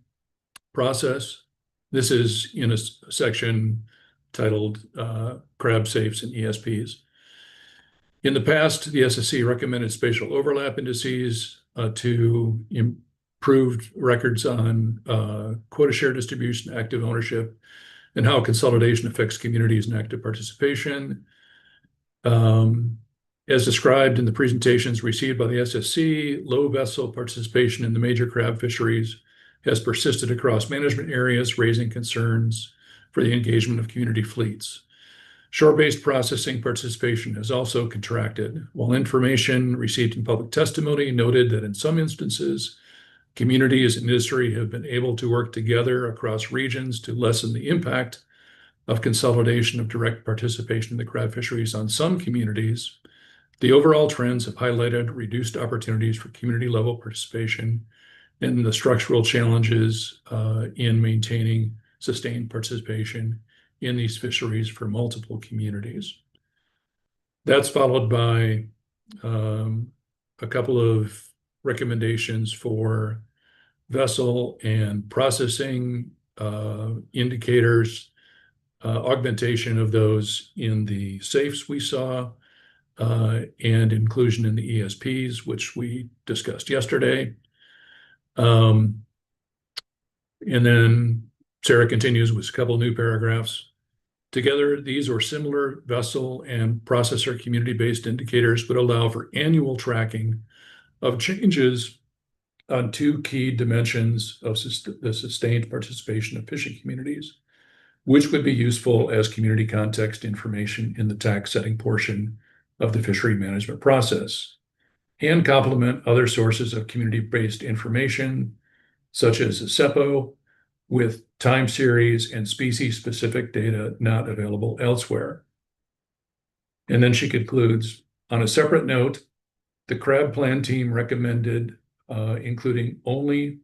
process. This is in a section titled CRAB safes and ESPs. In the past, the SSC recommended spatial overlap indices to improved records on quota share distribution, active ownership, and how consolidation affects communities and active participation. As described in the presentations received by the SSC, low vessel participation in the major crab fisheries has persisted across management areas, raising concerns for the engagement of community fleets. Shore-based processing participation has also contracted, while information received in public testimony noted that in some instances, communities and industry have been able to work together across regions to lessen the impact of consolidation of direct participation in the crab fisheries on some communities. The overall trends have highlighted reduced opportunities for community-level participation and the structural challenges in maintaining sustained participation in these fisheries for multiple communities. That's followed by a couple of recommendations for vessel and processing indicators, augmentation of those in the safes we saw, and inclusion in the ESPs, which we discussed yesterday. And then Sarah continues with a couple of new paragraphs. Together, these or similar vessel and processor community-based indicators would allow for annual tracking of changes on two key dimensions of the sustained participation of fishing communities, which would be useful as community context information in the tax setting portion of the fishery management process, and complement other sources of community-based information, such as the SEPO, with time series and species-specific data not available elsewhere. And then she concludes, on a separate note, the crab plan team recommended including only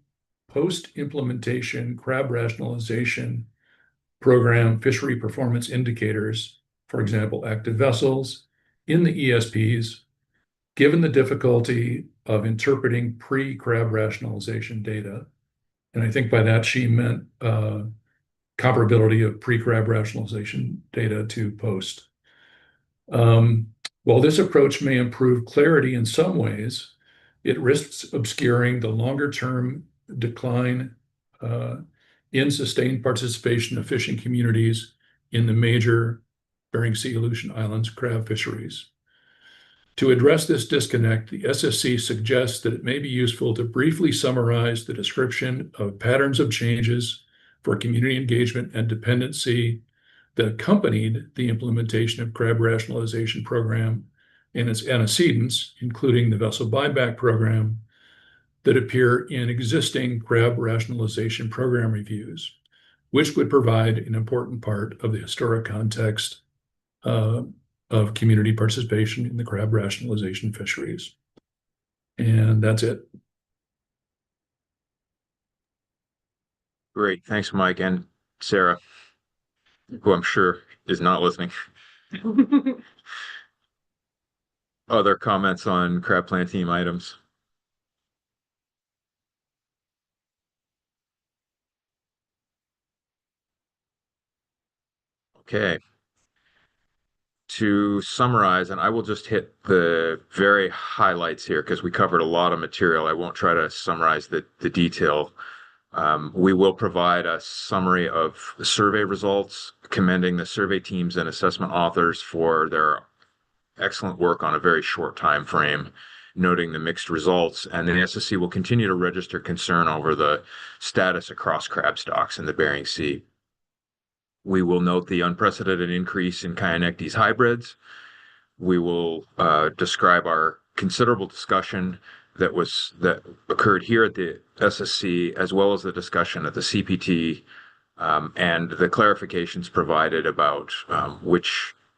post-implementation crab rationalization program fishery performance indicators, for example, active vessels, in the ESPs, given the difficulty of interpreting pre-crab rationalization data. And I think by that she meant comparability of pre-crab rationalization data to post. While this approach may improve clarity in some ways, it risks obscuring the longer-term decline in sustained participation of fishing communities in the major Bering Sea Aleutian Islands crab fisheries. To address this disconnect, the SSC suggests that it may be useful to briefly summarize the description of patterns of changes for community engagement and dependency that accompanied the implementation of crab rationalization program and its antecedents, including the vessel buyback program, that appear in existing crab rationalization program reviews, which would provide an important part of the historic context of community participation in the crab rationalization fisheries. And that's it. Great. Thanks, Mike. And Sarah, who I'm sure is not listening. Other comments on crab plant team items? Okay. To summarize, and I will just hit the very highlights here because we covered a lot of material. I won't try to summarize the detail. We will provide a summary of the survey results, commending the survey teams and assessment authors for their excellent work on a very short time frame, noting the mixed results. And the SSC will continue to register concern over the status across crab stocks in the Bering Sea. We will note the unprecedented increase in Chianectes hybrids. We will describe our considerable discussion that occurred here at the SSC, as well as the discussion at the CPT, and the clarifications provided about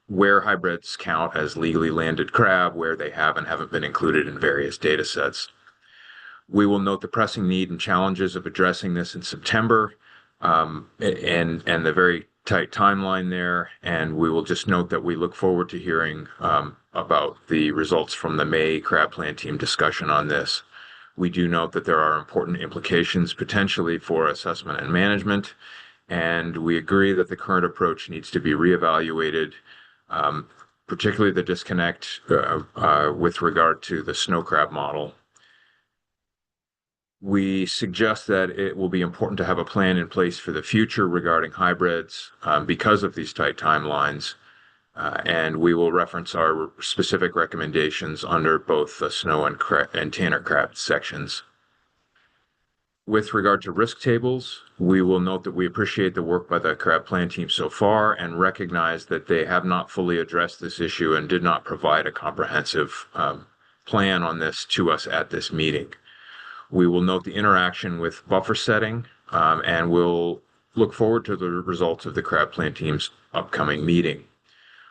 where hybrids count as legally landed crab, where they have and haven't been included in various data sets. We will note the pressing need and challenges of addressing this in September, and the very tight timeline there. And we will just note that we look forward to hearing about the results from the May crab plant team discussion on this. We do note that there are important implications potentially for assessment and management, and we agree that the current approach needs to be reevaluated, particularly the disconnect with regard to the snow crab model. We suggest that it will be important to have a plan in place for the future regarding hybrids because of these tight timelines, and we will reference our specific recommendations under both the snow and tanner crab sections. With regard to risk tables, we will note that we appreciate the work by the crab plant team so far and recognize that they have not fully addressed this issue and did not provide a comprehensive plan on this to us at this meeting. We will note the interaction with buffer setting, and we'll look forward to the results of the crab plant team's upcoming meeting.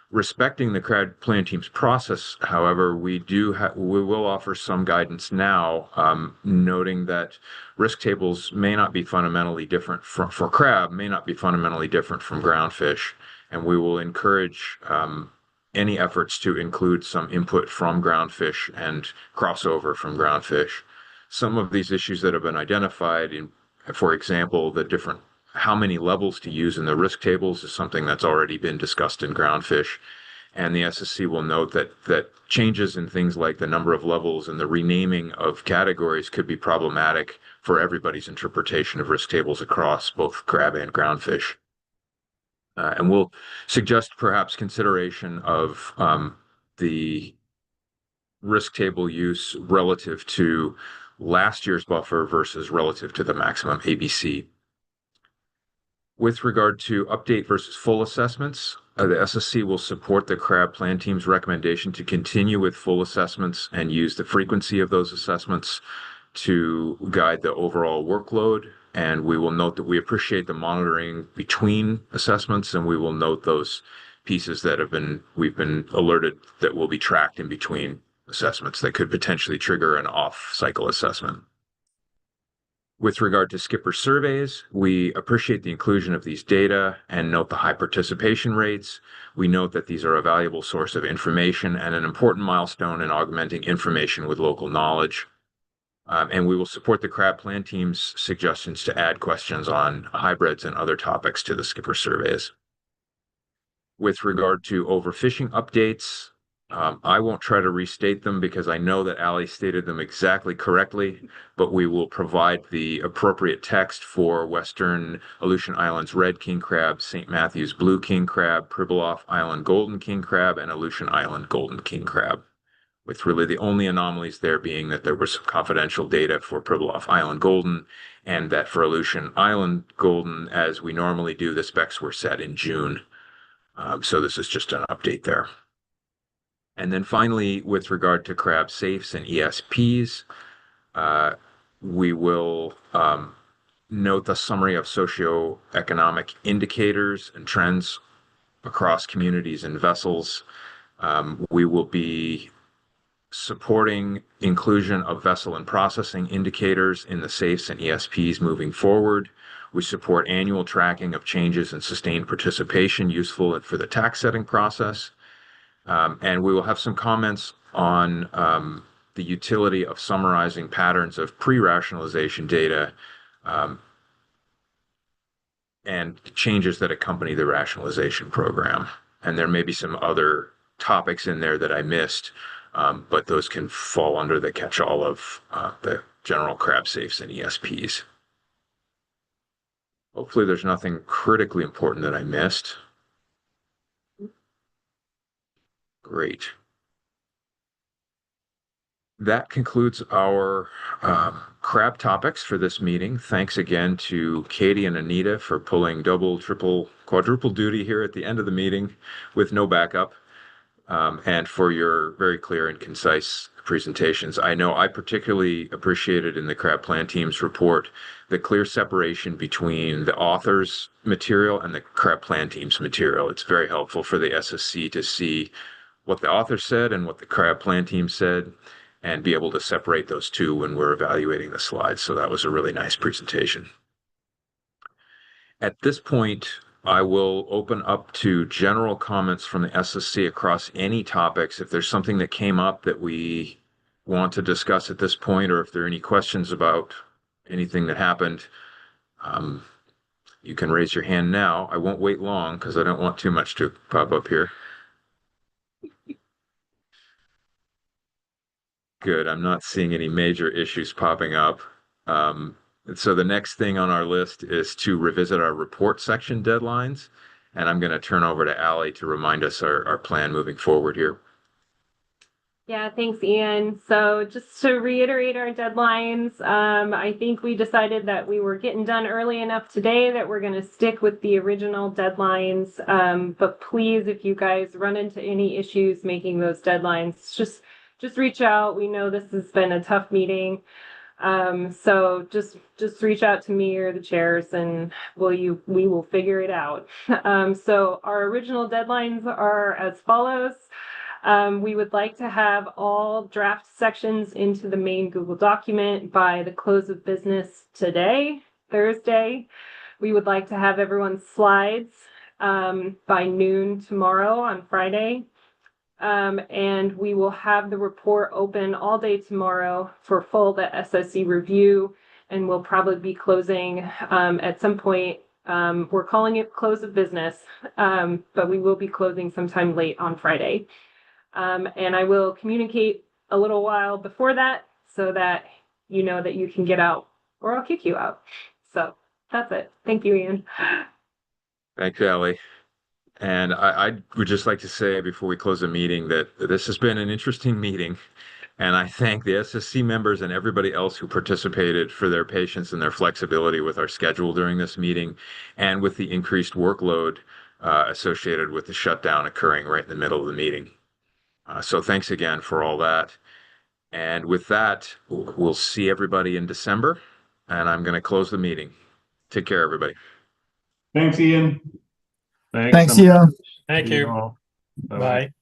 Respecting the crab plant team's process, however, we will offer some guidance now, noting that risk tables may not be fundamentally different for crab, may not be fundamentally different from groundfish, and we will encourage any efforts to include some input from groundfish and crossover from groundfish. Some of these issues that have been identified, for example, how many levels to use in the risk tables is something that's already been discussed in groundfish. And the SSC will note that changes in things like the number of levels and the renaming of categories could be problematic for everybody's interpretation of risk tables across both crab and groundfish. And we'll suggest perhaps consideration of the risk table use relative to last year's buffer versus relative to the maximum ABC. With regard to update versus full assessments, the SSC will support the crab plan team's recommendation to continue with full assessments and use the frequency of those assessments to guide the overall workload. And we will note that we appreciate the monitoring between assessments, and we will note those pieces that we've been alerted that will be tracked in between assessments that could potentially trigger an off-cycle assessment. With regard to skipper surveys, we appreciate the inclusion of these data and note the high participation rates. We note that these are a valuable source of information and an important milestone in augmenting information with local knowledge. And we will support the crab plan team's suggestions to add questions on hybrids and other topics to the skipper surveys. With regard to overfishing updates, I won't try to restate them because I know that Ali stated them exactly correctly, but we will provide the appropriate text for Western Aleutian Islands red king crab, St. Matthew's blue king crab, Pribilof Island golden king crab, and Aleutian Island golden king crab, with really the only anomalies there being that there was some confidential data for Pribilof Island golden, and that for Aleutian Island golden, as we normally do, the specs were set in June. So this is just an update there. And then finally, with regard to crab safes and ESPs, we will note the summary of socioeconomic indicators and trends across communities and vessels. We will be supporting inclusion of vessel and processing indicators in the safes and ESPs moving forward. We support annual tracking of changes in sustained participation, useful for the tax setting process. And we will have some comments on the utility of summarizing patterns of pre-rationalization data and changes that accompany the rationalization program. And there may be some other topics in there that I missed, but those can fall under the catch-all of the general crab safes and ESPs. Hopefully there's nothing critically important that I missed. Great. That concludes our crab topics for this meeting. Thanks again to Katie and Anita for pulling double, triple, quadruple duty here at the end of the meeting with no backup, and for your very clear and concise presentations. I know I particularly appreciated in the crab plan team's report the clear separation between the author's material and the crab plan team's material. It's very helpful for the SSC to see what the author said and what the crab plan team said, and be able to separate those two when we're evaluating the slides. So that was a really nice presentation. At this point, I will open up to general comments from the SSC across any topics. If there's something that came up that we want to discuss at this point, or if there are any questions about anything that happened, you can raise your hand now. I won't wait long because I don't want too much to pop up here. Good. I'm not seeing any major issues popping up. So the next thing on our list is to revisit our report section deadlines. And I'm going to turn over to Allie to remind us our plan moving forward here. Yeah, thanks, Ian. So just to reiterate our deadlines, I think we decided that we were getting done early enough today that we're going to stick with the original deadlines. But please, if you guys run into any issues making those deadlines, just reach out. We know this has been a tough meeting. So just reach out to me or the chairs and we will figure it out. So our original deadlines are as follows. We would like to have all draft sections into the main Google document by the close of business today, Thursday. We would like to have everyone's slides by noon tomorrow on Friday. And we will have the report open all day tomorrow for full the SSC review, and we'll probably be closing at some point. We're calling it close of business, but we will be closing sometime late on Friday. And I will communicate a little while before that so that you know that you can get out or I'll kick you out. So that's it. Thank you, Ian. Thanks, Allie. And I would just like to say before we close the meeting that this has been an interesting meeting. And I thank the SSC members and everybody else who participated for their patience and their flexibility with our schedule during this meeting and with the increased workload associated with the shutdown occurring right in the middle of the meeting. So thanks again for all that. And with that, we'll see everybody in December. And I'm going to close the meeting. Take care, everybody. Thanks, Ian. Thanks, Ian. Thank See you. all. Bye-bye. Bye.